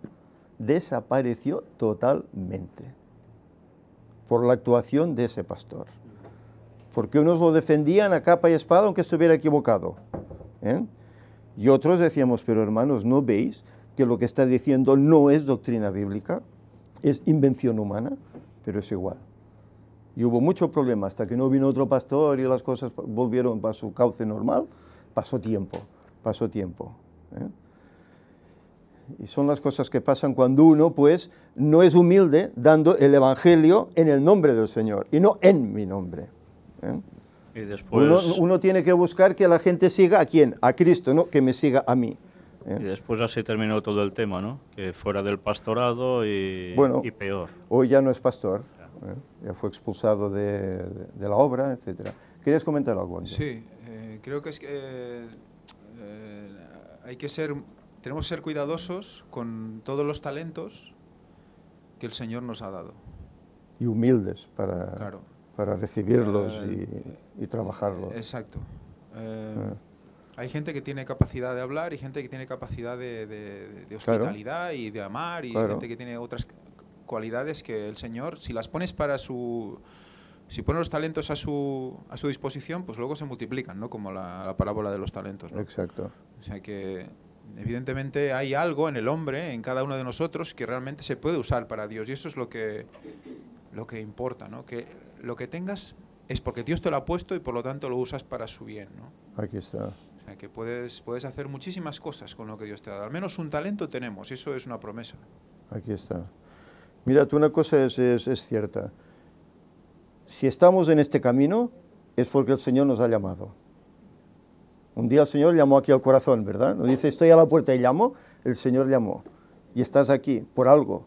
A: totalmente por la actuación de ese pastor. Porque unos lo defendían a capa y espada aunque estuviera equivocado, y otros decíamos, pero hermanos, ¿no veis que lo que está diciendo no es doctrina bíblica? Es invención humana, pero es igual. Y hubo mucho problema hasta que no vino otro pastor y las cosas volvieron a su cauce normal. Pasó tiempo. Y son las cosas que pasan cuando uno pues no es humilde dando el evangelio en el nombre del Señor y no en mi nombre.
C: Y después,
A: uno tiene que buscar que la gente siga ¿a quién? A Cristo, no que me siga a mí.
C: Y después así terminó todo el tema, ¿no? Que fuera del pastorado y peor.
A: Hoy ya no es pastor, ya fue expulsado de la obra, etc. ¿Querías comentar algo, Andy?
K: Sí, creo que es que tenemos que ser cuidadosos con todos los talentos que el Señor nos ha dado.
A: Y humildes para recibirlos y trabajarlos.
K: Exacto. Hay gente que tiene capacidad de hablar y gente que tiene capacidad de hospitalidad y de amar y gente que tiene otras cualidades que el Señor, si las pones si pones los talentos a su disposición, pues luego se multiplican, ¿no? Como la parábola de los talentos, ¿no?
A: Exacto.
K: O sea que evidentemente hay algo en el hombre, en cada uno de nosotros, que realmente se puede usar para Dios y eso es lo que importa, ¿no? Que lo que tengas es porque Dios te lo ha puesto y por lo tanto lo usas para su bien, ¿no?
A: Aquí está.
K: O sea que puedes hacer muchísimas cosas con lo que Dios te ha dado. Al menos un talento tenemos, eso es una promesa.
A: Aquí está. Mira, una cosa es cierta. Si estamos en este camino es porque el Señor nos ha llamado. Un día el Señor llamó aquí al corazón, ¿verdad? No dice, estoy a la puerta y llamo, el Señor llamó. Y estás aquí por algo.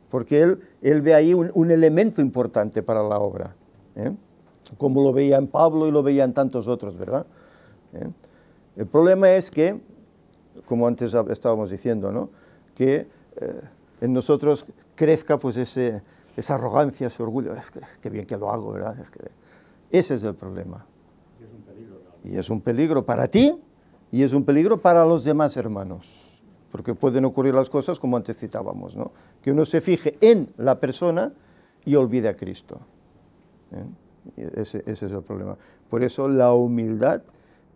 A: Porque Él ve ahí un elemento importante para la obra. Como lo veía en Pablo y lo veía en tantos otros, ¿verdad? El problema es que, como antes estábamos diciendo, ¿no? Que en nosotros crezca pues esa arrogancia, ese orgullo. Es que qué bien que lo hago, ¿verdad? Ese es el problema. Y es un peligro para ti y es un peligro para los demás hermanos. Porque pueden ocurrir las cosas como antes citábamos, ¿no? Que uno se fije en la persona y olvide a Cristo. Ese es el problema. Por eso la humildad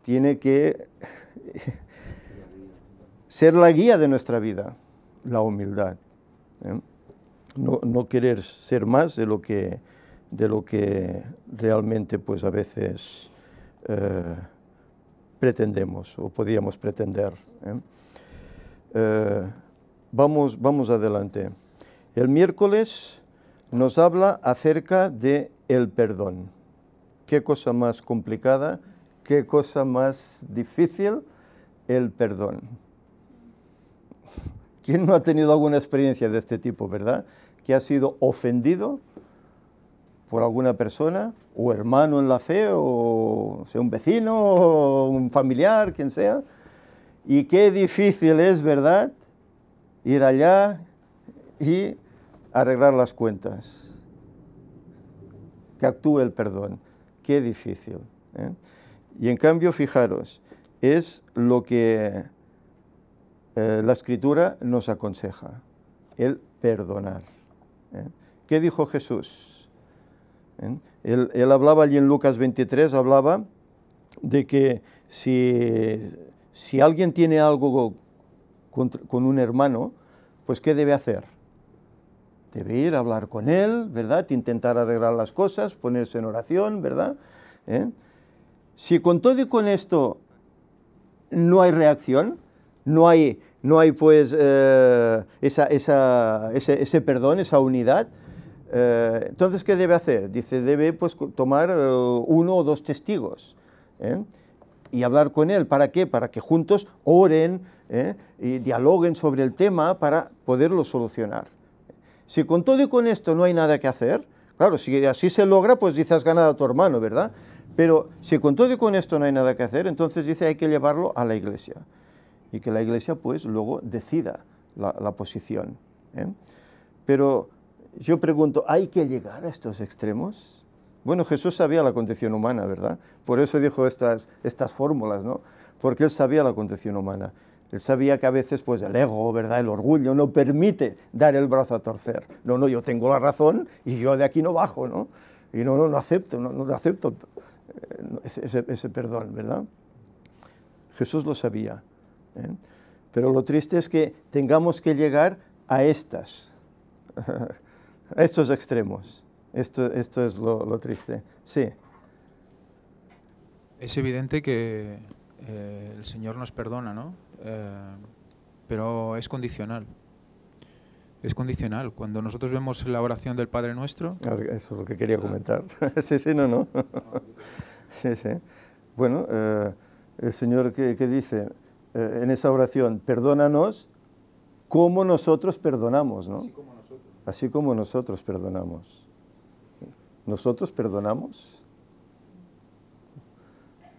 A: tiene que ser la guía de nuestra vida, la humildad. No querer ser más de lo que realmente pues a veces pretendemos o podíamos pretender. Vamos adelante. El miércoles nos habla acerca de el perdón. Qué cosa más complicada, qué cosa más difícil, el perdón. ¿Quién no ha tenido alguna experiencia de este tipo, verdad? Que ha sido ofendido por alguna persona, o hermano en la fe, o sea un vecino, o un familiar, quien sea, y qué difícil es, ¿verdad?, ir allá y arreglar las cuentas. Que actúe el perdón. Qué difícil. Y en cambio, fijaros, es lo que la Escritura nos aconseja. el perdonar. ¿Qué dijo Jesús? Él hablaba allí en Lucas 23, hablaba de que si alguien tiene algo con un hermano, pues ¿qué debe hacer? Debe ir a hablar con él, ¿verdad? Intentar arreglar las cosas, ponerse en oración, ¿verdad? Si con todo y con esto no hay reacción, no hay pues ese perdón, esa unidad, entonces ¿qué debe hacer? Dice, debe pues tomar 1 o 2 testigos y hablar con él. ¿Para qué? Para que juntos oren y dialoguen sobre el tema para poderlo solucionar. Si con todo y con esto no hay nada que hacer, claro, si así se logra, pues dice, has ganado a tu hermano, ¿verdad? Pero si con todo y con esto no hay nada que hacer, entonces dice, hay que llevarlo a la iglesia. Y que la iglesia, pues, luego decida la posición. Pero yo pregunto, ¿hay que llegar a estos extremos? Bueno, Jesús sabía la condición humana, ¿verdad? Por eso dijo estas fórmulas, ¿no? Porque él sabía la condición humana. Él sabía que a veces pues el ego, ¿verdad?, el orgullo no permite dar el brazo a torcer. No, yo tengo la razón y yo de aquí no bajo, ¿no? Y no acepto ese perdón, ¿verdad? Jesús lo sabía. Pero lo triste es que tengamos que llegar a estos extremos. Esto es lo triste. Sí.
K: Es evidente que el Señor nos perdona, ¿no? Pero es condicional. Es condicional. Cuando nosotros vemos la oración del Padre Nuestro...
A: Eso es lo que quería comentar. Sí, no. Sí. Bueno, el Señor que dice en esa oración, perdónanos como nosotros perdonamos, ¿no? Así como nosotros perdonamos. ¿Nosotros perdonamos?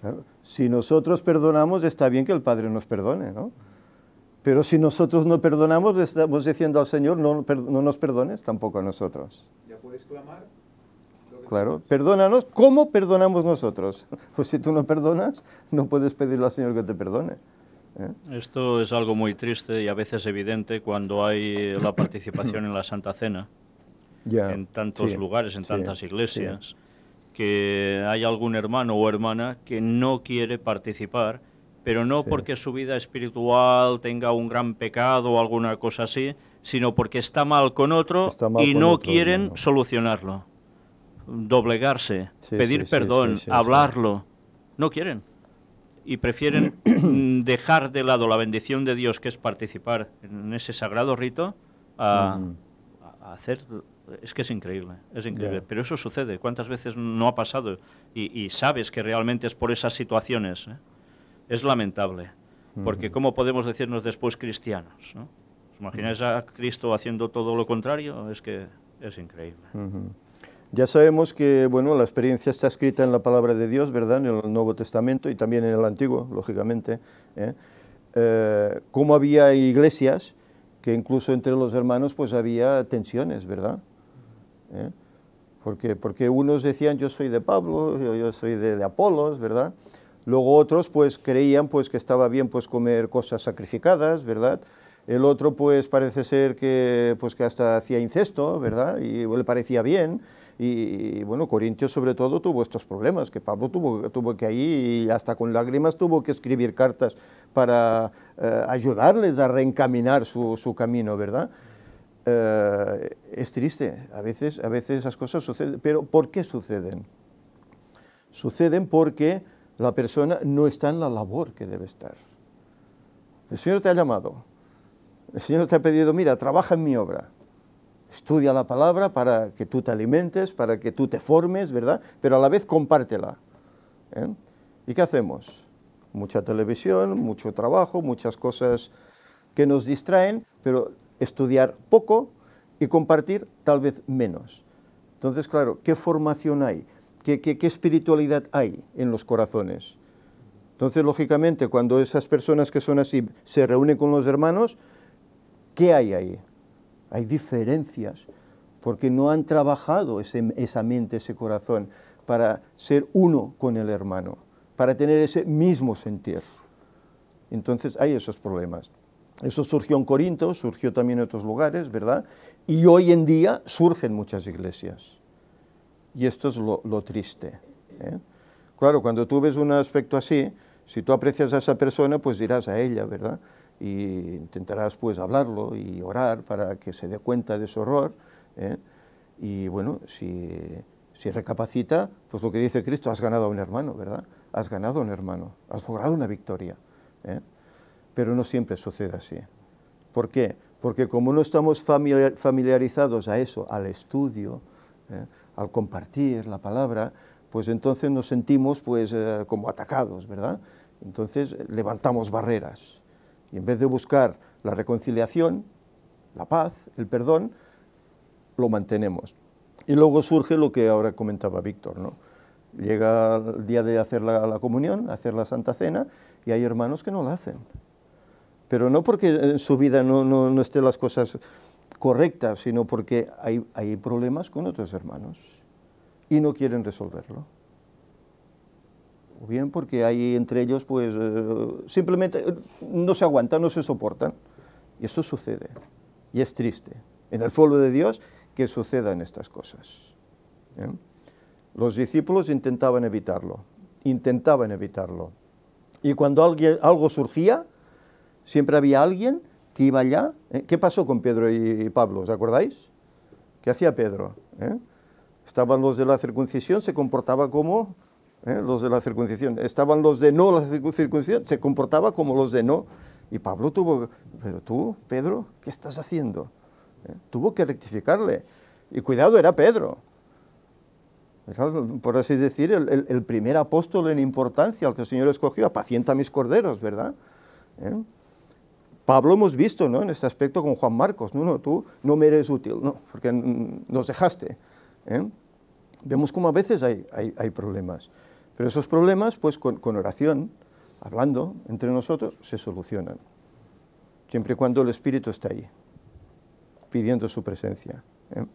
A: Claro. Si nosotros perdonamos, está bien que el Padre nos perdone, ¿no? Pero si nosotros no perdonamos, le estamos diciendo al Señor, no nos perdones, tampoco a nosotros.
K: Ya puedes clamar.
A: Claro, perdónanos, ¿cómo perdonamos nosotros? Pues si tú no perdonas, no puedes pedirle al Señor que te perdone.
C: Esto es algo muy triste y a veces evidente cuando hay la participación en la Santa Cena, en tantos lugares, en tantas iglesias, que hay algún hermano o hermana que no quiere participar, pero no porque su vida espiritual tenga un gran pecado o alguna cosa así, sino porque está mal con otro y no quieren solucionarlo, doblegarse, pedir perdón, hablarlo, no quieren. Y prefieren dejar de lado la bendición de Dios, que es participar en ese sagrado rito, a hacer... Es que es increíble, pero eso sucede. ¿Cuántas veces no ha pasado? Y sabes que realmente es por esas situaciones, ¿eh? Es lamentable, porque ¿cómo podemos decirnos después cristianos, ¿no? ¿Os imagináis a Cristo haciendo todo lo contrario? Es que es increíble.
A: Ya sabemos que, bueno, la experiencia está escrita en la palabra de Dios, ¿verdad?, en el Nuevo Testamento y también en el Antiguo, lógicamente. Cómo había iglesias que incluso entre los hermanos pues había tensiones, ¿verdad? Porque unos decían, yo soy de Pablo, yo soy de Apolos, ¿verdad? Luego otros pues creían pues que estaba bien pues comer cosas sacrificadas, ¿verdad? El otro pues parece ser que hasta hacía incesto, ¿verdad? Y le parecía bien. Y bueno, Corintios sobre todo tuvo estos problemas, que Pablo tuvo que ahí, y hasta con lágrimas tuvo que escribir cartas para ayudarles a reencaminar su camino, ¿verdad? Es triste, a veces esas cosas suceden, pero ¿por qué suceden? Suceden porque la persona no está en la labor que debe estar. El Señor te ha llamado, el Señor te ha pedido, mira, trabaja en mi obra, estudia la palabra para que tú te alimentes, para que tú te formes, ¿verdad? Pero a la vez compártela. ¿Y qué hacemos? Mucha televisión, mucho trabajo, muchas cosas que nos distraen, pero estudiar poco y compartir tal vez menos. Entonces, claro, ¿qué formación hay? ¿Qué espiritualidad hay en los corazones? Entonces, lógicamente, cuando esas personas que son así se reúnen con los hermanos, ¿qué hay ahí? Hay diferencias, porque no han trabajado esa mente, ese corazón, para ser uno con el hermano, para tener ese mismo sentir. Entonces hay esos problemas. Eso surgió en Corinto, surgió también en otros lugares, ¿verdad? Y hoy en día surgen muchas iglesias. Y esto es lo triste, ¿eh? Claro, cuando tú ves un aspecto así, si tú aprecias a esa persona, pues irás a ella, ¿verdad? Y intentarás pues hablarlo y orar para que se dé cuenta de su error, ¿eh? Y bueno, si recapacita, pues lo que dice Cristo, has ganado a un hermano, ¿verdad? Has ganado a un hermano, has logrado una victoria, ¿eh? Pero no siempre sucede así. ¿Por qué? Porque como no estamos familiarizados a eso, al estudio, al compartir la palabra, pues entonces nos sentimos pues como atacados, ¿verdad? Entonces levantamos barreras. Y en vez de buscar la reconciliación, la paz, el perdón, lo mantenemos. Y luego surge lo que ahora comentaba Víctor, ¿no? Llega el día de hacer la comunión, hacer la Santa Cena, y hay hermanos que no la hacen. Pero no porque en su vida no estén las cosas correctas, sino porque hay problemas con otros hermanos y no quieren resolverlo. O bien porque hay entre ellos, pues, simplemente no se aguantan, no se soportan. Y esto sucede. Y es triste. En el pueblo de Dios que sucedan estas cosas. ¿Eh? Los discípulos intentaban evitarlo. Y cuando algo surgía, siempre había alguien que iba allá. ¿Qué pasó con Pedro y Pablo? ¿Os acordáis? ¿Qué hacía Pedro? Estaban los de la circuncisión, se comportaba como los de la circuncisión. Estaban los de no la circuncisión, se comportaba como los de no. Y Pablo pero tú, Pedro, ¿qué estás haciendo? Tuvo que rectificarle. Y cuidado, era Pedro. Por así decir, el primer apóstol en importancia, al que el Señor escogió, apacienta mis corderos, ¿verdad? Pablo hemos visto, ¿no?, en este aspecto con Juan Marcos, no, tú no me eres útil, no, porque nos dejaste. Vemos cómo a veces hay problemas, pero esos problemas, pues con oración, hablando entre nosotros, se solucionan, siempre y cuando el Espíritu está ahí, pidiendo su presencia. No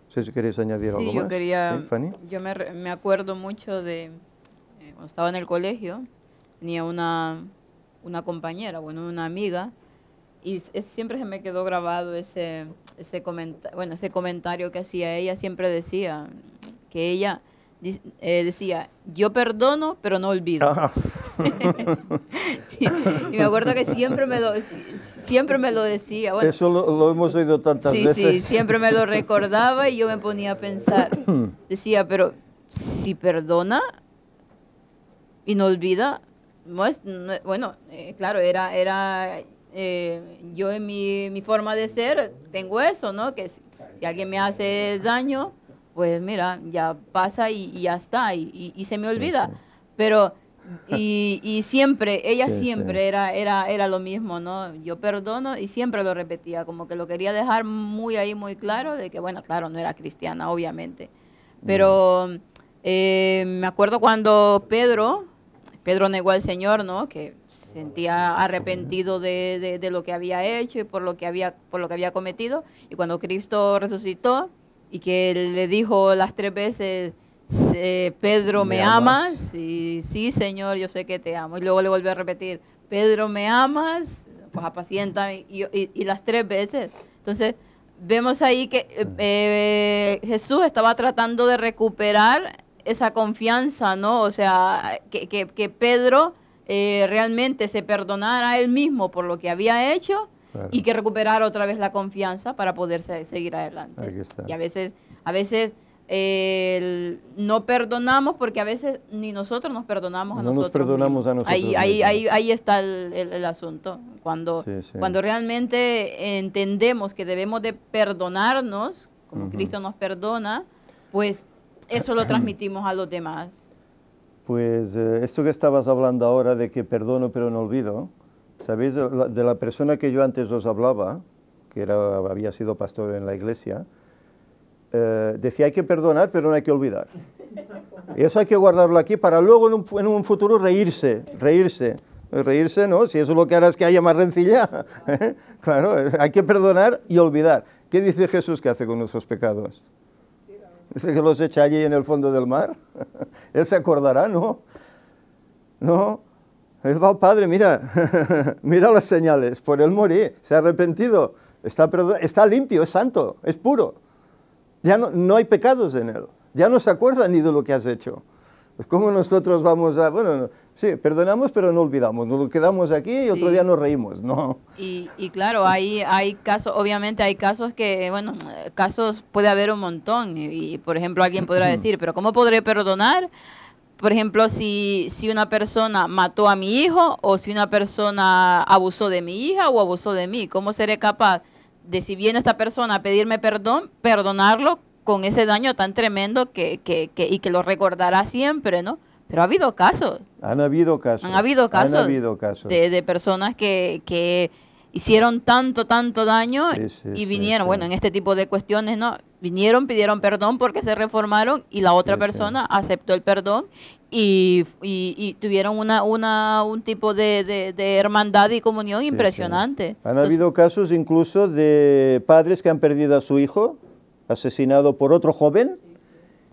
A: sé si queréis añadir algo más.
E: Yo quería,
A: ¿Sí, Fanny?
E: yo me acuerdo mucho de, cuando estaba en el colegio, tenía una compañera, una amiga, y siempre se me quedó grabado ese comentario que hacía ella. Siempre decía que ella decía, yo perdono, pero no olvido. y me acuerdo que siempre me lo decía. Bueno,
A: eso lo hemos oído tantas veces.
E: Sí, siempre me lo recordaba y yo me ponía a pensar. Decía, pero si perdona y no olvida, claro, era yo en mi forma de ser tengo eso, ¿no? Que si alguien me hace daño, pues mira, ya pasa y ya está, y se me olvida. Sí. Pero, y siempre, ella siempre era lo mismo, ¿no? Yo perdono, y siempre lo repetía, como que lo quería dejar muy claro, de que, bueno, claro, no era cristiana, obviamente. Pero me acuerdo cuando Pedro negó al Señor, ¿no? Que se sentía arrepentido de lo que había hecho y por lo que había cometido. Y cuando Cristo resucitó y que le dijo las 3 veces, Pedro, ¿me amas? Y sí, Señor, yo sé que te amo. Y luego le volvió a repetir, Pedro, ¿me amas? Pues apacienta, y las 3 veces. Entonces, vemos ahí que Jesús estaba tratando de recuperar esa confianza, ¿no? O sea, que Pedro realmente se perdonara a él mismo por lo que había hecho, claro, y que recuperara otra vez la confianza para poder seguir adelante. Y a veces no perdonamos porque a veces ni nosotros nos perdonamos a nosotros.
A: No nos perdonamos a nosotros.
E: Ahí está el asunto. Cuando realmente entendemos que debemos de perdonarnos, como Cristo nos perdona, pues eso lo transmitimos a los demás.
A: Pues esto que estabas hablando ahora de que perdono pero no olvido, ¿sabéis? De la persona que yo antes os hablaba, que había sido pastor en la iglesia, decía hay que perdonar pero no hay que olvidar. Y eso hay que guardarlo aquí para luego en un futuro reírse, ¿no? Si eso lo que hará es que haya más rencilla. Claro, hay que perdonar y olvidar. ¿Qué dice Jesús que hace con nuestros pecados? Dice que los echa allí en el fondo del mar. Él se acordará, ¿no? No. Él va al Padre, mira, mira las señales, por él morí, se ha arrepentido, está limpio, es santo, es puro. Ya no hay pecados en él, ya no se acuerda ni de lo que has hecho. Es como nosotros vamos a, bueno, sí, perdonamos pero no olvidamos, nos lo quedamos aquí y otro día nos reímos, ¿no?
E: Y claro, hay casos, obviamente hay casos que, bueno, casos puede haber un montón y por ejemplo alguien podrá decir, pero ¿cómo podré perdonar? Por ejemplo, si una persona mató a mi hijo o si una persona abusó de mi hija o abusó de mí, ¿cómo seré capaz de, si viene esta persona a pedirme perdón, perdonarlo con ese daño tan tremendo y que lo recordará siempre, ¿no? Pero ha habido casos.
A: Han habido casos.
E: Han habido casos. De personas que hicieron tanto daño y vinieron, bueno, en este tipo de cuestiones, ¿no? Vinieron, pidieron perdón porque se reformaron y la otra persona aceptó el perdón y tuvieron un tipo de hermandad y comunión impresionante.
A: Han habido casos incluso de padres que han perdido a su hijo, asesinado por otro joven,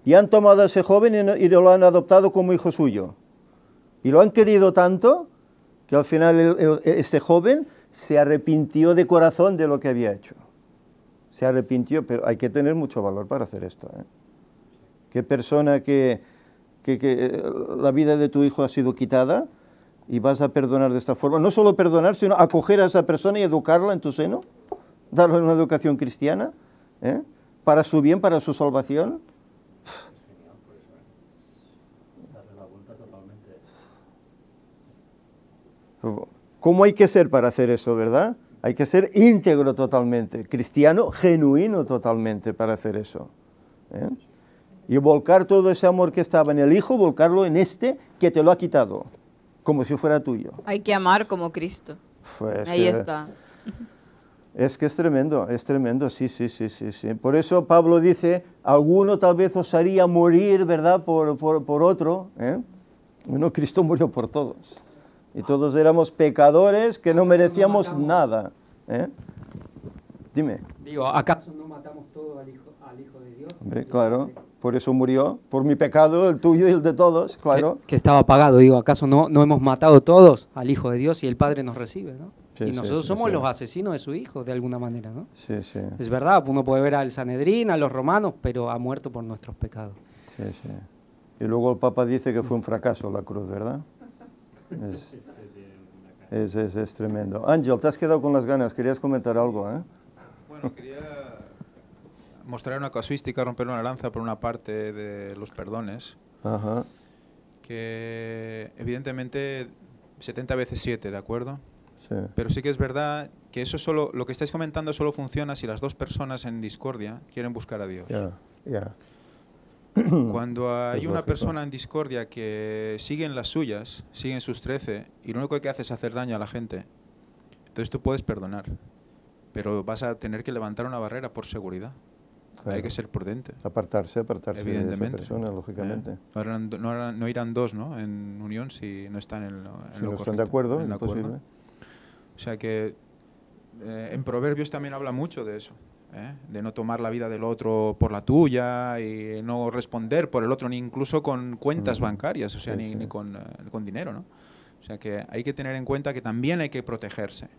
A: y han tomado a ese joven y lo han adoptado como hijo suyo. Y lo han querido tanto que al final este joven se arrepintió de corazón de lo que había hecho. Se arrepintió, pero hay que tener mucho valor para hacer esto, ¿eh? ¿Qué persona que la vida de tu hijo ha sido quitada y vas a perdonar de esta forma? No solo perdonar, sino acoger a esa persona y educarla en tu seno, darle una educación cristiana, ¿eh? Para su bien, para su salvación. ¿Cómo hay que ser para hacer eso, verdad? Hay que ser íntegro totalmente, cristiano, genuino totalmente para hacer eso, ¿eh? Y volcar todo ese amor que estaba en el Hijo, volcarlo en este que te lo ha quitado, como si fuera tuyo.
E: Hay que amar como Cristo.
A: Pues
E: ahí está.
A: Es que es tremendo, sí. Por eso Pablo dice, alguno tal vez os haría morir, ¿verdad?, por otro, ¿eh? Bueno, Cristo murió por todos. Y todos éramos pecadores que no merecíamos nada, ¿eh? Dime.
D: Digo, ¿acaso no matamos todo al Hijo de Dios?
A: Hombre, claro, por eso murió, por mi pecado, el tuyo y el de todos, claro.
D: Que estaba pagado, digo, ¿acaso no hemos matado todos al Hijo de Dios y el Padre nos recibe, ¿no?
A: Sí,
D: y nosotros somos los asesinos de su Hijo, de alguna manera, ¿no?
A: Sí.
D: Es verdad, uno puede ver al Sanedrín, a los romanos, pero ha muerto por nuestros pecados.
A: Sí. Y luego el Papa dice que fue un fracaso la cruz, ¿verdad? Es tremendo. Ángel, te has quedado con las ganas, querías comentar algo, ¿eh?
K: Bueno, quería mostrar una casuística, romper una lanza por una parte de los perdones.
A: Ajá.
K: Que evidentemente 70 veces 7, ¿de acuerdo?
A: Sí.
K: Pero sí que es verdad que eso solo, lo que estáis comentando solo funciona si las dos personas en discordia quieren buscar a Dios.
A: Ya.
K: Cuando hay una persona en discordia que sigue en las suyas, sigue en sus 13, y lo único que hace es hacer daño a la gente, entonces tú puedes perdonar, pero vas a tener que levantar una barrera por seguridad. Claro. Hay que ser prudente.
A: Apartarse
K: evidentemente,
A: de esa persona, lógicamente.
K: No irán dos, ¿no?, en unión si no están en lo
A: si no
K: correcto,
A: están de acuerdo,
K: en
A: imposible.
K: acuerdo. O sea que en Proverbios también habla mucho de eso. De no tomar la vida del otro por la tuya y no responder por el otro, ni incluso con cuentas bancarias, o sea, ni con dinero, ¿no? O sea, que hay que tener en cuenta que también hay que protegerse.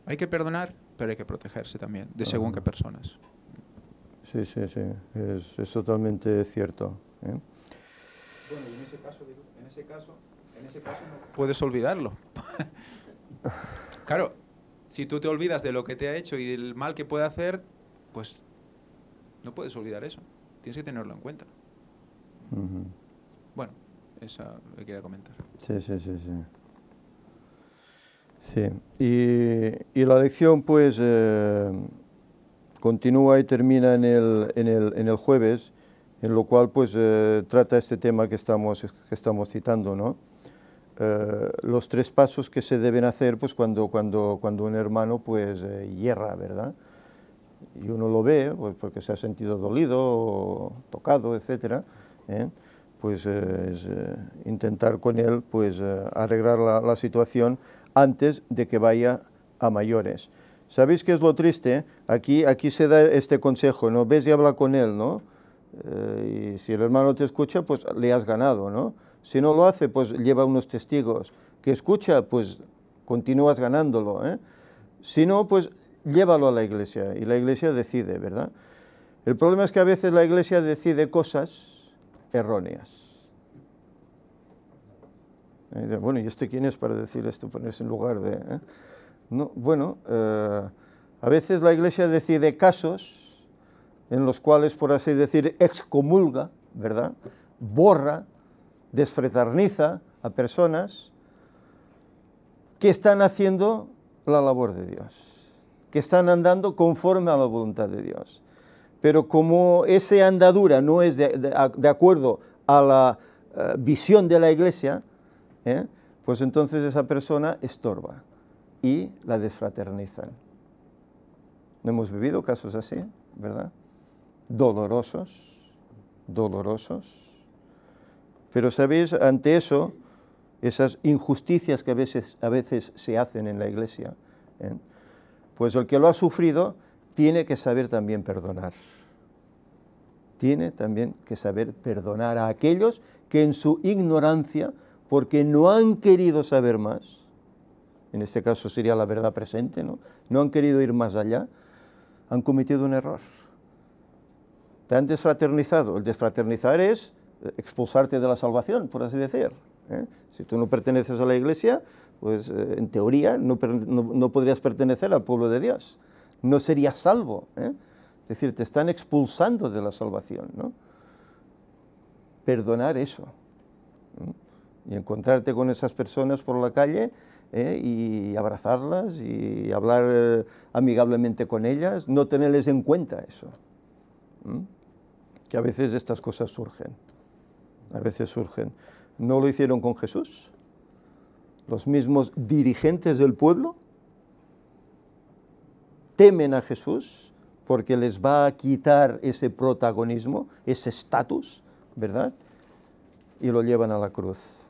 K: Hay que perdonar, pero hay que protegerse también, de según qué personas.
A: Sí, es totalmente cierto, ¿eh?
K: Bueno, y en ese caso no puedes olvidarlo. Claro. Si tú te olvidas de lo que te ha hecho y del mal que puede hacer, pues no puedes olvidar eso. Tienes que tenerlo en cuenta. Bueno, eso lo quería comentar.
A: Sí. Y la lección, pues, continúa y termina en el jueves, en lo cual, pues, trata este tema que estamos citando, ¿no? Los 3 pasos que se deben hacer, pues, cuando un hermano, pues, hierra, ¿verdad? Y uno lo ve, pues, porque se ha sentido dolido, o tocado, etcétera, pues es intentar con él, pues, arreglar la situación antes de que vaya a mayores. ¿Sabéis qué es lo triste? Aquí se da este consejo, ¿no? Ves y habla con él, ¿no? Y si el hermano te escucha, pues le has ganado, ¿no? Si no lo hace, pues lleva unos testigos. Que escucha, pues continúas ganándolo, ¿eh? Si no, pues llévalo a la iglesia y la iglesia decide, ¿verdad? El problema es que a veces la iglesia decide cosas erróneas. Bueno, ¿y este quién es para decir esto, ponerse en lugar de...? No, bueno, a veces la iglesia decide casos en los cuales, por así decir, excomulga, ¿verdad? Borra, desfraterniza a personas que están haciendo la labor de Dios, que están andando conforme a la voluntad de Dios. Pero como esa andadura no es de acuerdo a la visión de la iglesia, pues entonces esa persona estorba y la desfraternizan. ¿No hemos vivido casos así, verdad? Dolorosos, dolorosos. Pero sabéis, ante eso, esas injusticias que a veces se hacen en la iglesia, pues el que lo ha sufrido tiene que saber también perdonar. Tiene también que saber perdonar a aquellos que en su ignorancia, porque no han querido saber más, en este caso sería la verdad presente, ¿no? No han querido ir más allá, han cometido un error. Te han desfraternizado. El desfraternizar es expulsarte de la salvación, por así decir. Si tú no perteneces a la iglesia, pues en teoría no podrías pertenecer al pueblo de Dios. No serías salvo. Es decir, te están expulsando de la salvación, ¿no? Perdonar eso. Y encontrarte con esas personas por la calle y abrazarlas y hablar amigablemente con ellas, no tenerles en cuenta eso. Que a veces estas cosas surgen. A veces surgen. ¿No lo hicieron con Jesús? Los mismos dirigentes del pueblo temen a Jesús porque les va a quitar ese protagonismo, ese estatus, ¿verdad? Y lo llevan a la cruz.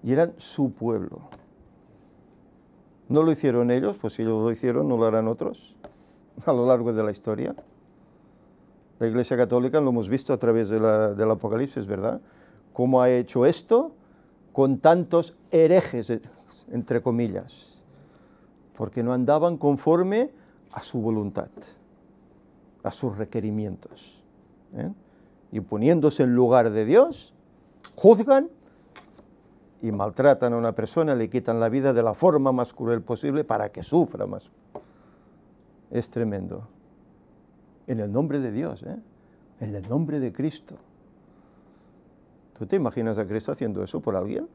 A: Y eran su pueblo. ¿No lo hicieron ellos? Pues si ellos lo hicieron, ¿no lo harán otros? A lo largo de la historia. La Iglesia Católica lo hemos visto a través del Apocalipsis, ¿verdad? Cómo ha hecho esto con tantos herejes, entre comillas, porque no andaban conforme a su voluntad, a sus requerimientos. Y poniéndose en lugar de Dios, juzgan y maltratan a una persona, le quitan la vida de la forma más cruel posible para que sufra más. Es tremendo. En el nombre de Dios, en el nombre de Cristo. ¿Tú te imaginas a Cristo haciendo eso por alguien?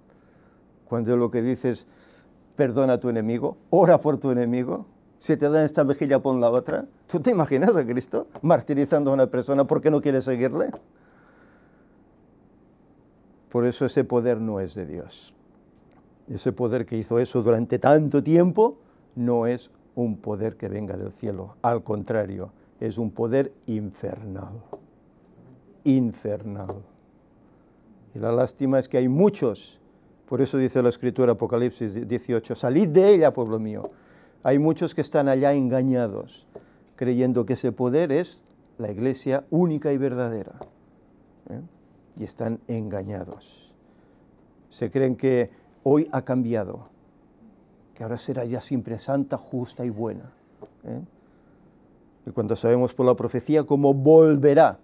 A: Cuando lo que dices, perdona a tu enemigo, ora por tu enemigo, si te dan esta mejilla pon la otra. ¿Tú te imaginas a Cristo martirizando a una persona porque no quiere seguirle? Por eso ese poder no es de Dios. Ese poder que hizo eso durante tanto tiempo no es un poder que venga del cielo. Al contrario, es un poder infernal. Infernal. Y la lástima es que hay muchos, por eso dice la Escritura, Apocalipsis 18, salid de ella, pueblo mío. Hay muchos que están allá engañados, creyendo que ese poder es la iglesia única y verdadera. Y están engañados. Se creen que hoy ha cambiado, que ahora será ya siempre santa, justa y buena. Y cuando sabemos por la profecía cómo volverá,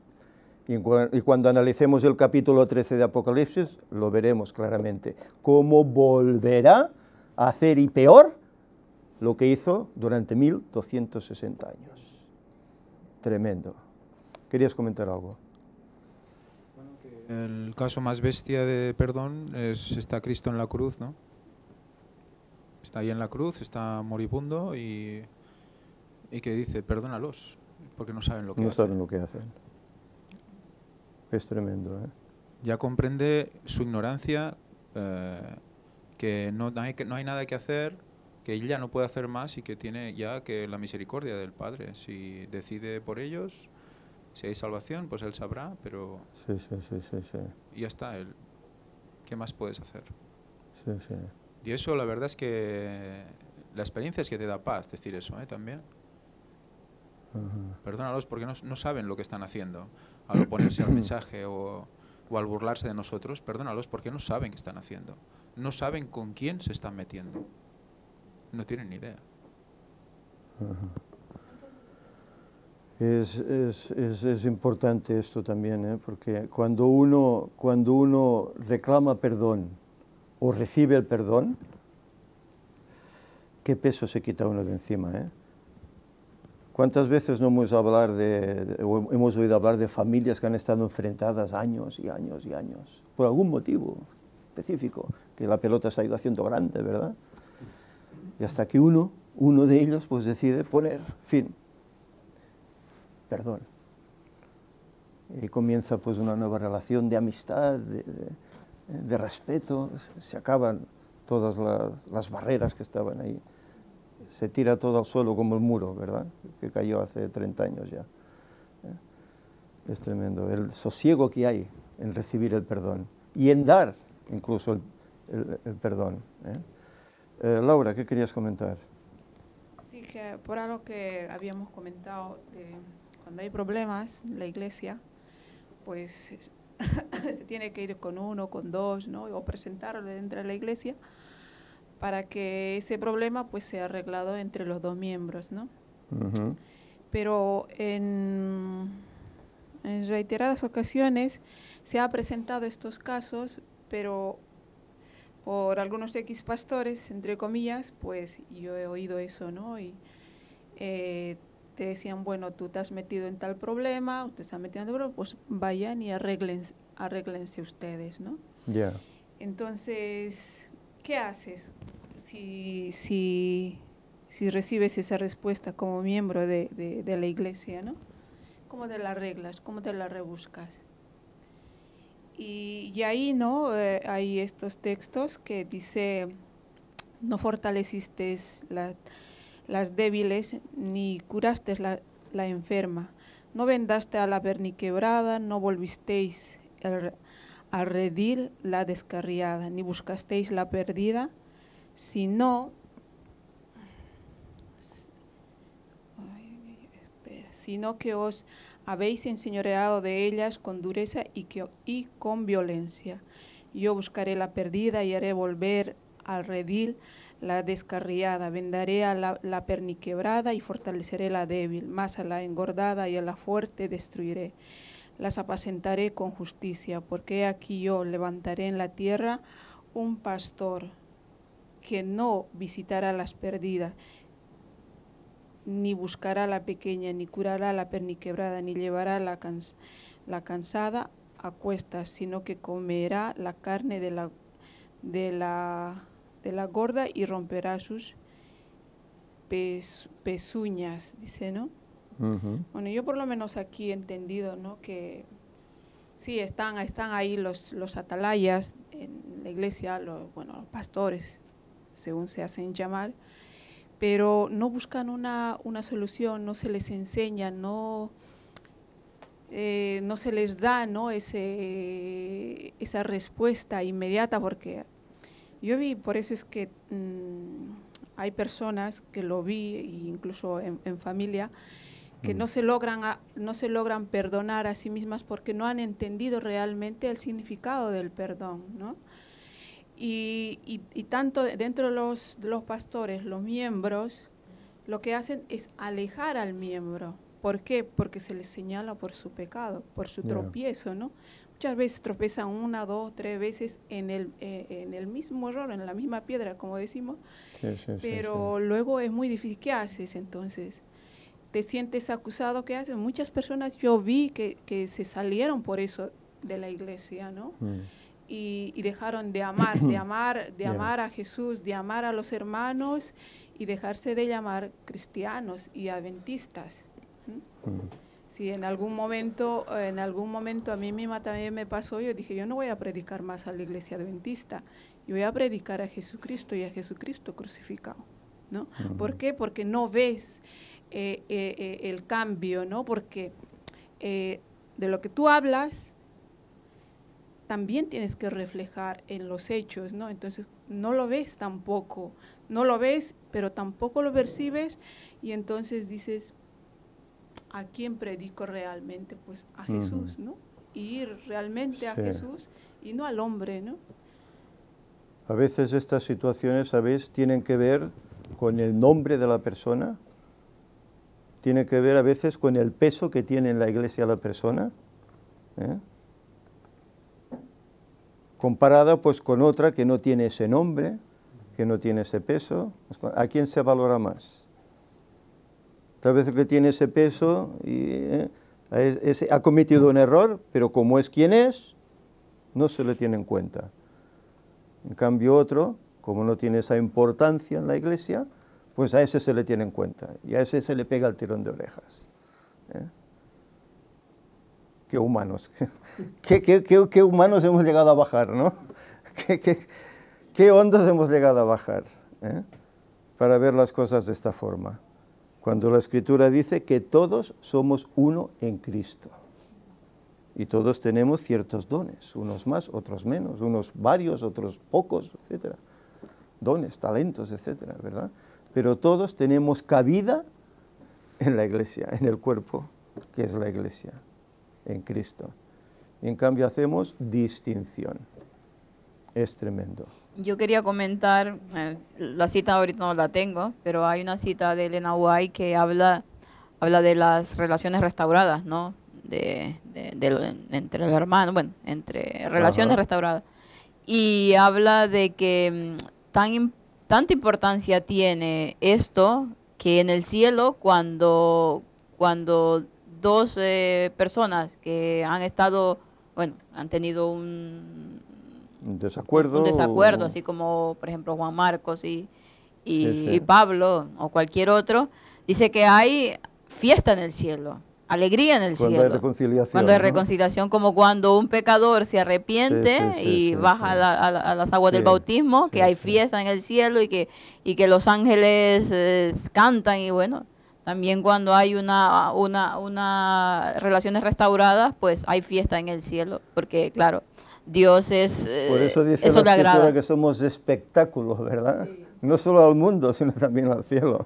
A: y cuando analicemos el capítulo 13 de Apocalipsis, lo veremos claramente, cómo volverá a hacer y peor lo que hizo durante 1260 años. Tremendo. ¿Querías comentar algo?
K: El caso más bestia de perdón está Cristo en la cruz, ¿no? Está ahí en la cruz, está moribundo y que dice, perdónalos, porque no saben lo que hacen.
A: No saben lo que hacen. Es tremendo, ¿eh?
K: Ya comprende su ignorancia, que no hay nada que hacer, que él ya no puede hacer más y que tiene ya que la misericordia del Padre. Si decide por ellos, si hay salvación, pues él sabrá, pero...
A: Sí.
K: Y ya está, él. ¿Qué más puedes hacer?
A: Sí.
K: Y eso la verdad es que la experiencia es que te da paz decir eso, también. Perdónalos porque no saben lo que están haciendo. Al oponerse al mensaje o al burlarse de nosotros, perdónalos porque no saben qué están haciendo. No saben con quién se están metiendo. No tienen ni idea.
A: Es importante esto también, porque cuando uno reclama perdón o recibe el perdón, qué peso se quita uno de encima. ¿Cuántas veces no hemos oído hablar de familias que han estado enfrentadas años y años y años, por algún motivo específico, que la pelota se ha ido haciendo grande, ¿verdad? Y hasta que uno de ellos pues decide poner fin, perdón. Y comienza pues una nueva relación de amistad, de respeto, se acaban todas las barreras que estaban ahí. Se tira todo al suelo como el muro, ¿verdad? Que cayó hace 30 años ya. Es tremendo. El sosiego que hay en recibir el perdón y en dar incluso el perdón. Laura, ¿qué querías comentar?
J: Sí, que por algo que habíamos comentado, cuando hay problemas en la iglesia, pues se tiene que ir con uno, con dos, ¿no? O presentarlo dentro de la iglesia, para que ese problema pues sea arreglado entre los dos miembros, ¿no? Pero en reiteradas ocasiones se ha presentado estos casos, pero por algunos X pastores, entre comillas, pues yo he oído eso, ¿no? Y te decían, bueno, tú te has metido en tal problema, usted se ha metido en tal problema, pues vayan y arréglense ustedes, ¿no?
A: Ya.
J: Entonces, ¿qué haces si recibes esa respuesta como miembro de la iglesia, ¿no? ¿Cómo te la arreglas? ¿Cómo te la rebuscas? Y ahí, ¿no? Hay estos textos que dice, no fortaleciste las débiles, ni curaste la enferma, no vendaste a la perniquebrada, no volvisteis a redil la descarriada, ni buscasteis la perdida, sino que os habéis enseñoreado de ellas con dureza y con violencia. Yo buscaré la perdida y haré volver al redil la descarriada, vendaré a la perniquebrada y fortaleceré la débil, mas a la engordada y a la fuerte destruiré. Las apacentaré con justicia, porque aquí yo levantaré en la tierra un pastor que no visitará las perdidas, ni buscará a la pequeña, ni curará a la perniquebrada, ni llevará la cansada a cuestas, sino que comerá la carne de la gorda y romperá sus pezuñas, dice, ¿no? Bueno, yo por lo menos aquí he entendido, ¿no? Que sí, están ahí los atalayas en la iglesia, los pastores, según se hacen llamar, pero no buscan una solución, no se les enseña, no se les da, ¿no? esa respuesta inmediata, porque yo vi, por eso es que hay personas que lo vi, incluso en familia, que no se logran perdonar a sí mismas porque no han entendido realmente el significado del perdón, ¿no? Y tanto dentro de los pastores, los miembros, lo que hacen es alejar al miembro. ¿Por qué? Porque se les señala por su pecado, por su tropiezo, ¿no? Muchas veces tropiezan 1, 2, 3 veces en el mismo error, en la misma piedra, como decimos, pero luego es muy difícil. ¿Qué haces entonces? ¿Te sientes acusado? ¿Qué haces? Muchas personas yo vi que se salieron por eso de la iglesia, ¿no? Y dejaron de amar a Jesús, de amar a los hermanos y dejarse de llamar cristianos y adventistas. Sí, en algún momento a mí misma también me pasó, yo dije, yo no voy a predicar más a la iglesia adventista, yo voy a predicar a Jesucristo y a Jesucristo crucificado, ¿no? ¿Por qué? Porque no ves el cambio, ¿no? Porque de lo que tú hablas también tienes que reflejar en los hechos, ¿no? Entonces no lo ves tampoco, no lo ves, pero tampoco lo percibes, y entonces dices, ¿a quién predico realmente? Pues a Jesús, ¿no? Y ir realmente a Jesús y no al hombre, ¿no?
A: A veces estas situaciones, ¿sabéis?, tienen que ver con el nombre de la persona, tiene que ver a veces con el peso que tiene en la iglesia la persona, comparada pues con otra que no tiene ese nombre, que no tiene ese peso. ¿A quién se valora más? Tal vez el que tiene ese peso y, ha cometido un error, pero como es quien es, no se le tiene en cuenta. En cambio otro, como no tiene esa importancia en la iglesia, pues a ese se le tiene en cuenta y a ese se le pega el tirón de orejas. Qué humanos, qué humanos hemos llegado a bajar, ¿no? Qué hondos hemos llegado a bajar, para ver las cosas de esta forma. Cuando la Escritura dice que todos somos uno en Cristo. Y todos tenemos ciertos dones, unos más, otros menos, unos varios, otros pocos, etcétera. Dones, talentos, etcétera, ¿verdad? Pero todos tenemos cabida en la iglesia, en el cuerpo, que es la iglesia, en Cristo. Y en cambio hacemos distinción. Es tremendo.
E: Yo quería comentar, la cita ahorita no la tengo, pero hay una cita de Elena White que habla de las relaciones restauradas, ¿no? Entre los hermanos, bueno, entre relaciones restauradas. Y habla de que tanta importancia tiene esto que en el cielo cuando dos personas que han estado, bueno, han tenido un desacuerdo, así como por ejemplo Juan Marcos y Pablo o cualquier otro, dice que hay fiesta en el cielo, alegría en el cielo.
A: Cuando hay reconciliación.
E: Cuando hay reconciliación, como cuando un pecador se arrepiente y baja a las aguas del bautismo, que hay fiesta en el cielo y que los ángeles cantan y bueno, también cuando hay una relaciones restauradas, pues hay fiesta en el cielo, porque claro, Dios es,
A: por eso dice
E: eso
A: la
E: le agrada.
A: que somos espectáculos, ¿verdad? Sí. No solo al mundo, sino también al cielo.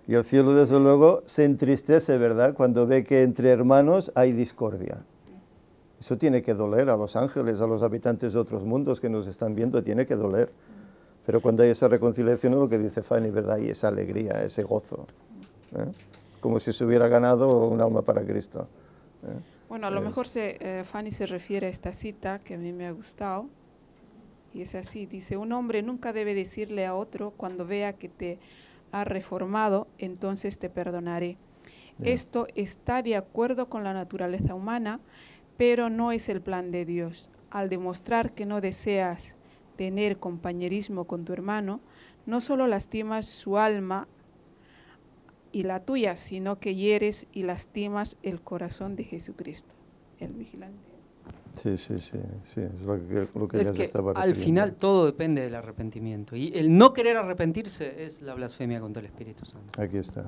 A: Y el cielo, desde luego, se entristece, ¿verdad?, cuando ve que entre hermanos hay discordia. Eso tiene que doler a los ángeles, a los habitantes de otros mundos que nos están viendo, tiene que doler. Pero cuando hay esa reconciliación, es lo que dice Fanny, ¿verdad?, y esa alegría, ese gozo. Como si se hubiera ganado un alma para Cristo.
J: Bueno, a lo mejor Fanny se refiere a esta cita que a mí me ha gustado, y es así, dice, un hombre nunca debe decirle a otro cuando vea que te ha reformado, entonces te perdonaré. Esto está de acuerdo con la naturaleza humana, pero no es el plan de Dios. Al demostrar que no deseas tener compañerismo con tu hermano, no solo lastimas su alma y la tuya, sino que hieres y lastimas el corazón de Jesucristo, el vigilante.
A: Sí, es lo que
D: es
A: ya
D: que
A: se estaba refiriendo.
D: Al final todo depende del arrepentimiento, y el no querer arrepentirse es la blasfemia contra el Espíritu Santo.
A: Aquí está.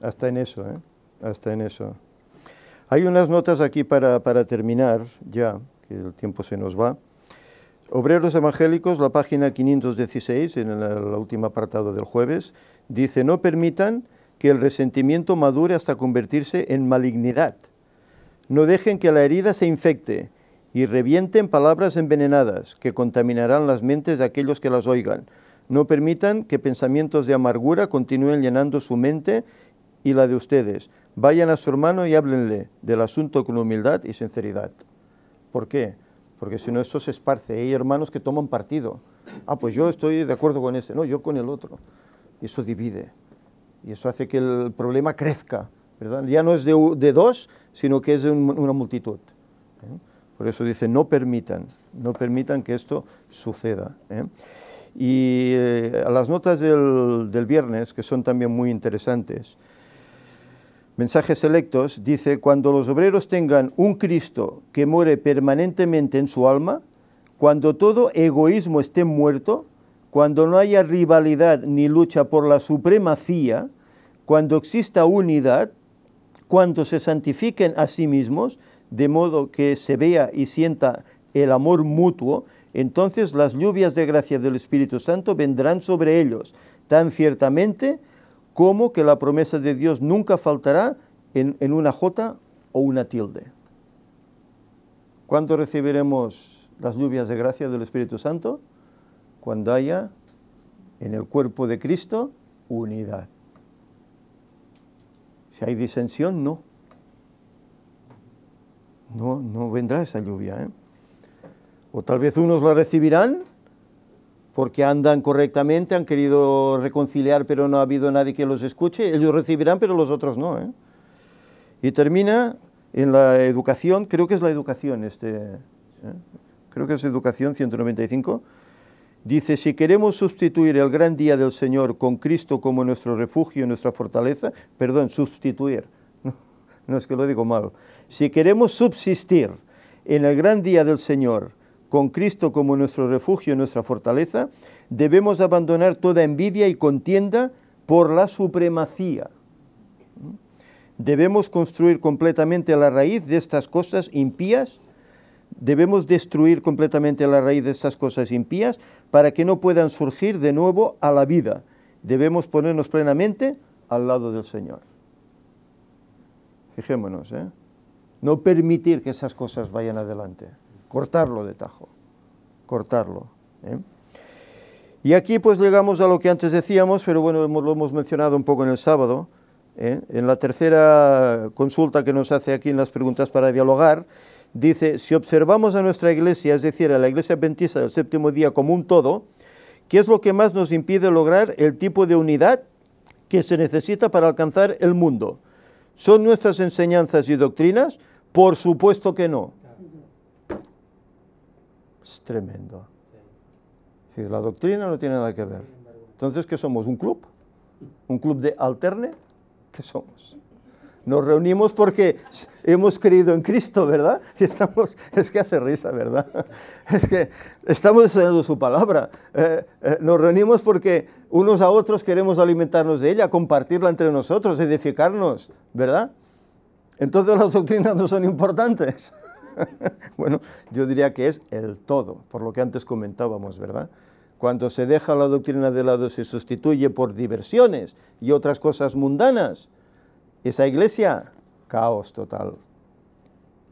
A: Hasta en eso, hasta en eso. Hay unas notas aquí para terminar, ya, que el tiempo se nos va. Obreros Evangélicos, la página 516, en el último apartado del jueves, dice, no permitan que el resentimiento madure hasta convertirse en malignidad. No dejen que la herida se infecte y revienten palabras envenenadas que contaminarán las mentes de aquellos que las oigan. No permitan que pensamientos de amargura continúen llenando su mente y la de ustedes. Vayan a su hermano y háblenle del asunto con humildad y sinceridad. ¿Por qué? Porque si no, esto se esparce. Hay hermanos que toman partido. Pues yo estoy de acuerdo con ese. No, yo con el otro. Y eso divide. Y eso hace que el problema crezca, ¿verdad? Ya no es de dos, sino que es de una multitud. Por eso dice, no permitan que esto suceda. Y a las notas del viernes, que son también muy interesantes, mensajes selectos, dice, cuando los obreros tengan un Cristo que muere permanentemente en su alma, cuando todo egoísmo esté muerto, cuando no haya rivalidad ni lucha por la supremacía, cuando exista unidad, cuando se santifiquen a sí mismos, de modo que se vea y sienta el amor mutuo, entonces las lluvias de gracia del Espíritu Santo vendrán sobre ellos, tan ciertamente como que la promesa de Dios nunca faltará en una jota o una tilde. ¿Cuándo recibiremos las lluvias de gracia del Espíritu Santo? Cuando haya en el cuerpo de Cristo unidad. Si hay disensión, no. No vendrá esa lluvia, ¿eh? O tal vez unos la recibirán porque andan correctamente, han querido reconciliar, pero no ha habido nadie que los escuche. Ellos recibirán, pero los otros no, ¿eh? Y termina en la educación, creo que es la educación, creo que es educación 195. Dice, si queremos sustituir el gran día del Señor con Cristo como nuestro refugio y nuestra fortaleza, perdón, sustituir, no es que lo digo mal, si queremos subsistir en el gran día del Señor con Cristo como nuestro refugio y nuestra fortaleza, debemos abandonar toda envidia y contienda por la supremacía. Debemos construir completamente la raíz de estas cosas impías. Debemos destruir completamente la raíz de estas cosas impías para que no puedan surgir de nuevo a la vida. Debemos ponernos plenamente al lado del Señor. Fijémonos, ¿eh? No permitir que esas cosas vayan adelante. Cortarlo de tajo. Cortarlo, ¿eh? Y aquí pues llegamos a lo que antes decíamos, pero bueno, lo hemos mencionado un poco en el sábado, ¿eh? En la tercera consulta que nos hace aquí en las preguntas para dialogar, dice, si observamos a nuestra iglesia, es decir, a la iglesia adventista del séptimo día como un todo, ¿qué es lo que más nos impide lograr el tipo de unidad que se necesita para alcanzar el mundo? ¿Son nuestras enseñanzas y doctrinas? Por supuesto que no. Es tremendo. Si la doctrina no tiene nada que ver. Entonces, ¿qué somos? ¿Un club? ¿Un club de alterne? ¿Qué somos? Nos reunimos porque hemos creído en Cristo, ¿verdad? Y es que hace risa, ¿verdad? Es que estamos enseñando su palabra. Nos reunimos porque unos a otros queremos alimentarnos de ella, compartirla entre nosotros, edificarnos, ¿verdad? Entonces las doctrinas no son importantes. Bueno, yo diría que es el todo, por lo que antes comentábamos, ¿verdad? Cuando se deja la doctrina de lado, se sustituye por diversiones y otras cosas mundanas. Esa iglesia, caos total.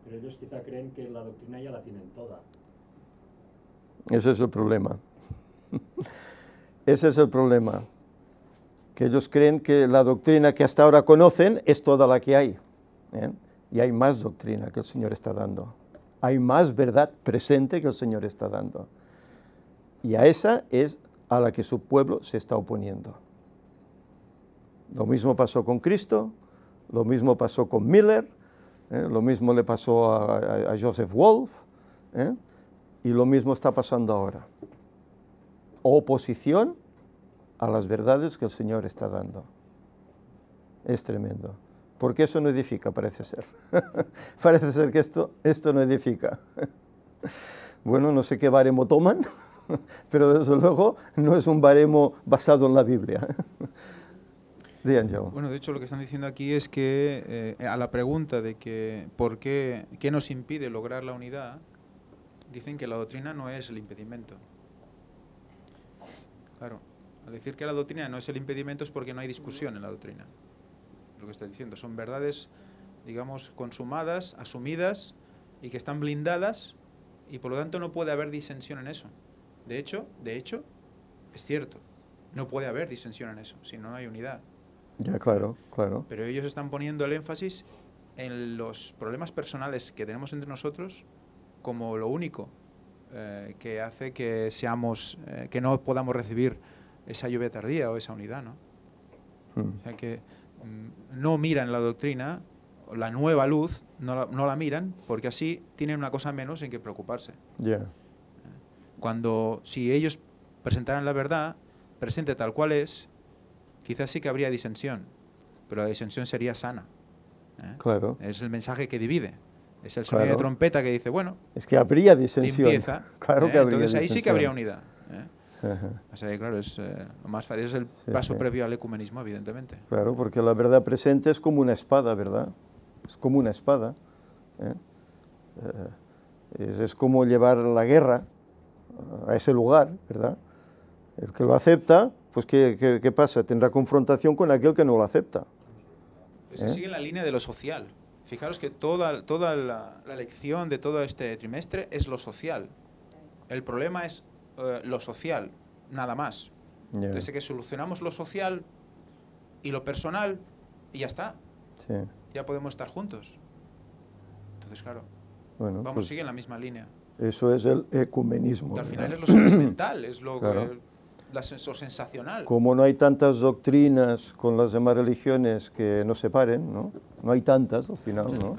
F: Pero ellos quizá creen que la doctrina ya la tienen toda.
A: Ese es el problema. Ese es el problema. Que ellos creen que la doctrina que hasta ahora conocen es toda la que hay, ¿eh? Y hay más doctrina que el Señor está dando. Hay más verdad presente que el Señor está dando. Y a esa es a la que su pueblo se está oponiendo. Lo mismo pasó con Cristo. Lo mismo pasó con Miller, lo mismo le pasó a Joseph Wolf, y lo mismo está pasando ahora. Oposición a las verdades que el Señor está dando. Es tremendo. Porque eso no edifica, parece ser. Parece ser que esto no edifica. Bueno, no sé qué baremo toman, pero desde luego no es un baremo basado en la Biblia.
K: Bueno, de hecho lo que están diciendo aquí es que a la pregunta de que ¿por qué nos impide lograr la unidad? Dicen que la doctrina no es el impedimento. Claro, al decir que la doctrina no es el impedimento es porque no hay discusión en la doctrina. Lo que está diciendo son verdades, digamos, consumadas, asumidas y que están blindadas y por lo tanto no puede haber disensión en eso. De hecho, es cierto, no puede haber disensión en eso, si no hay unidad.
A: Ya, claro, claro.
K: Pero ellos están poniendo el énfasis en los problemas personales que tenemos entre nosotros como lo único que hace que que no podamos recibir esa lluvia tardía o esa unidad, ¿no? O sea que no miran la doctrina, la nueva luz, no la miran porque así tienen una cosa menos en que preocuparse.
A: Yeah.
K: Cuando si ellos presentaran la verdad, presente tal cual es, quizás sí que habría disensión, pero la disensión sería sana.
A: Claro.
K: Es el mensaje que divide. Es el sonido de trompeta que dice, bueno,
A: es que habría disensión.
K: Limpieza,
A: claro que habría
K: entonces ahí
A: disensión.
K: sí que habría unidad. O sea, claro, lo más fácil es el paso previo al ecumenismo, evidentemente.
A: Claro, porque la verdad presente es como una espada, ¿verdad? Es como una espada. Es como llevar la guerra a ese lugar, ¿verdad? El que lo acepta, pues ¿qué pasa? Tendrá confrontación con aquel que no lo acepta.
K: Eso sigue en la línea de lo social. Fijaros que toda la lección de todo este trimestre es lo social. El problema es lo social, nada más. Desde que solucionamos lo social y lo personal, y ya está.
A: Sí.
K: Ya podemos estar juntos. Entonces, claro,
A: bueno, pues
K: sigue en la misma línea.
A: Eso es el ecumenismo.
K: Al final es lo sentimental, es lo,
A: claro,
K: lo sensacional.
A: Como no hay tantas doctrinas con las demás religiones que nos separen, ¿no? No hay tantas al final, ¿no?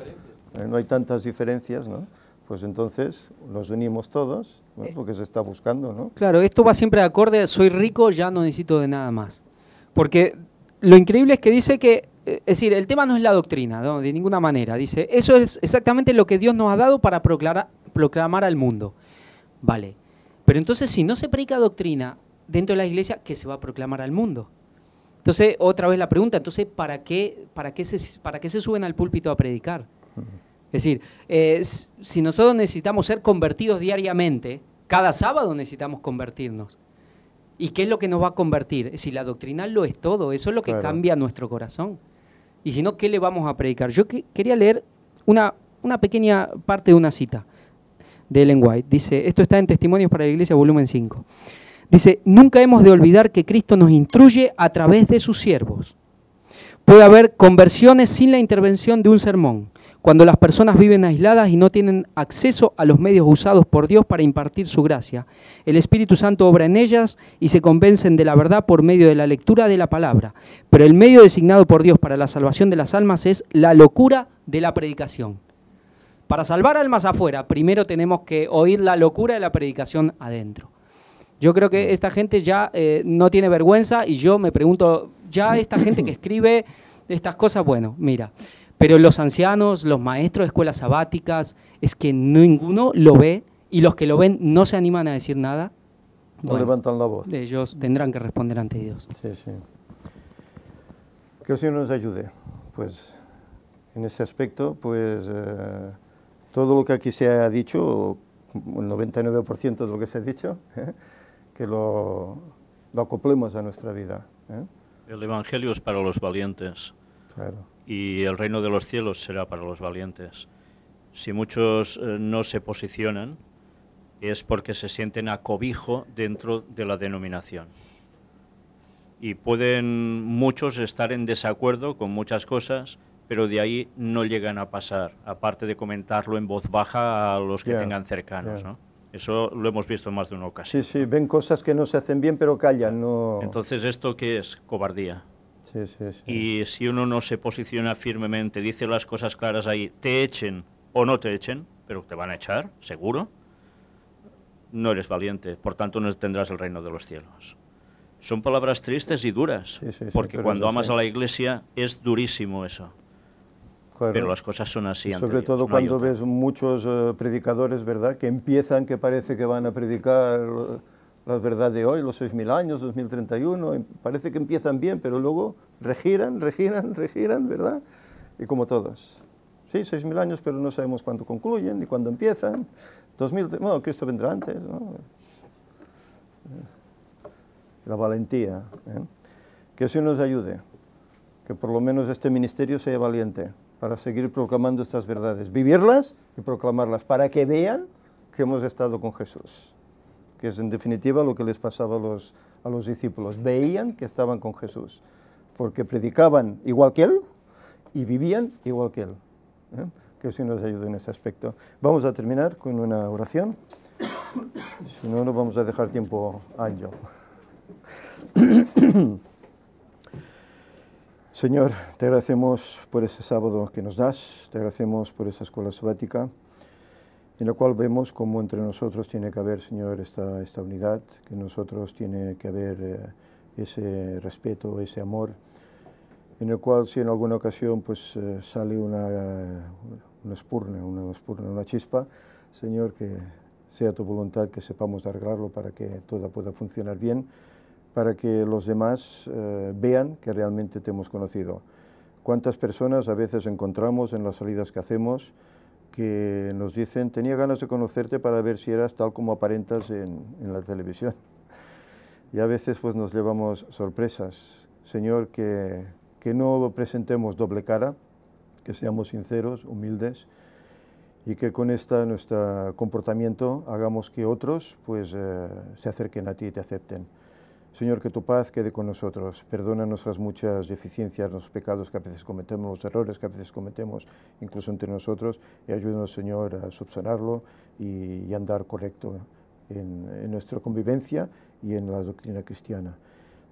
A: No hay tantas diferencias, ¿no? Pues entonces nos unimos todos, ¿no? Porque se está buscando, ¿no?
D: Claro, esto va siempre de acorde, soy rico, ya no necesito de nada más. Porque lo increíble es que dice que, es decir, el tema no es la doctrina, ¿no? De ninguna manera. Dice, eso es exactamente lo que Dios nos ha dado para proclamar al mundo. Vale. Pero entonces, si no se predica doctrina dentro de la iglesia, ¿qué se va a proclamar al mundo? Entonces, otra vez la pregunta, entonces, ¿para qué se suben al púlpito a predicar? Es decir, si nosotros necesitamos ser convertidos diariamente, cada sábado necesitamos convertirnos. ¿Y qué es lo que nos va a convertir? Es decir, la doctrina lo es todo, eso es lo que
A: claro, cambia
D: nuestro corazón. Y si no, ¿qué le vamos a predicar? Yo quería leer una pequeña parte de una cita de Ellen White. Dice, esto está en Testimonios para la Iglesia, volumen 5. Dice, nunca hemos de olvidar que Cristo nos instruye a través de sus siervos. Puede haber conversiones sin la intervención de un sermón, cuando las personas viven aisladas y no tienen acceso a los medios usados por Dios para impartir su gracia. El Espíritu Santo obra en ellas y se convencen de la verdad por medio de la lectura de la palabra. Pero el medio designado por Dios para la salvación de las almas es la locura de la predicación. Para salvar almas afuera, primero tenemos que oír la locura de la predicación adentro. Yo creo que esta gente ya no tiene vergüenza y yo me pregunto, ya esta gente que escribe estas cosas, bueno, mira... Pero los ancianos, los maestros de escuelas sabáticas, es que ninguno lo ve y los que lo ven no se animan a decir nada.
A: No
D: bueno,
A: levantan la voz.
D: Ellos tendrán que responder ante Dios.
A: Sí, sí. Que el Señor nos ayude. Pues en ese aspecto, pues todo lo que aquí se ha dicho, el 99% de lo que se ha dicho, que lo acoplemos a nuestra vida.
C: El Evangelio es para los valientes.
A: Claro.
C: Y el reino de los cielos será para los valientes. Si muchos no se posicionan, es porque se sienten a cobijo dentro de la denominación. Y pueden muchos estar en desacuerdo con muchas cosas, pero de ahí no llegan a pasar, aparte de comentarlo en voz baja a los que tengan cercanos, ¿no? Eso lo hemos visto en más de una ocasión.
A: Sí, sí, ven cosas que no se hacen bien, pero callan, no...
C: Entonces, ¿esto qué es? Cobardía.
A: Sí, sí, sí.
C: Y si uno no se posiciona firmemente, dice las cosas claras ahí, te echen o no te echen, pero te van a echar, seguro, no eres valiente, por tanto no tendrás el reino de los cielos. Son palabras tristes y duras,
A: sí, sí,
C: porque cuando amas a la iglesia es durísimo eso. Claro. Pero las cosas son así.
A: Sobre todo no cuando ves muchos predicadores, ¿verdad?, que empiezan, que parece que van a predicar la verdad de hoy, los 6.000 años, 2031, parece que empiezan bien, pero luego regiran, ¿verdad? Y como todos. Sí, 6.000 años, pero no sabemos cuándo concluyen ni cuándo empiezan. Bueno, Cristo vendrá antes, ¿no? La valentía. Que eso nos ayude, que por lo menos este ministerio sea valiente para seguir proclamando estas verdades, vivirlas y proclamarlas, para que vean que hemos estado con Jesús. Que es en definitiva lo que les pasaba a los discípulos. Veían que estaban con Jesús, porque predicaban igual que Él y vivían igual que Él. Que eso nos ayude en ese aspecto. Vamos a terminar con una oración, si no, no vamos a dejar tiempo a Ángel. Señor, te agradecemos por ese sábado que nos das, te agradecemos por esa escuela sabática, en la cual vemos cómo entre nosotros tiene que haber, Señor, esta unidad, que en nosotros tiene que haber ese respeto, ese amor, en el cual si en alguna ocasión pues sale una espurna, una chispa, Señor, que sea tu voluntad que sepamos arreglarlo para que todo pueda funcionar bien, para que los demás vean que realmente te hemos conocido. ¿Cuántas personas a veces encontramos en las salidas que hacemos que nos dicen, tenía ganas de conocerte para ver si eras tal como aparentas en la televisión? y a veces pues nos llevamos sorpresas. Señor, que no presentemos doble cara, que seamos sinceros, humildes, y que con nuestro comportamiento hagamos que otros pues, se acerquen a ti y te acepten. Señor, que tu paz quede con nosotros, perdona nuestras muchas deficiencias, los pecados que a veces cometemos, los errores que a veces cometemos, incluso entre nosotros, y ayúdanos, Señor, a subsanarlo y andar correcto en nuestra convivencia y en la doctrina cristiana.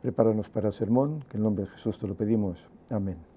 A: Prepáranos para el sermón, que en el nombre de Jesús te lo pedimos. Amén.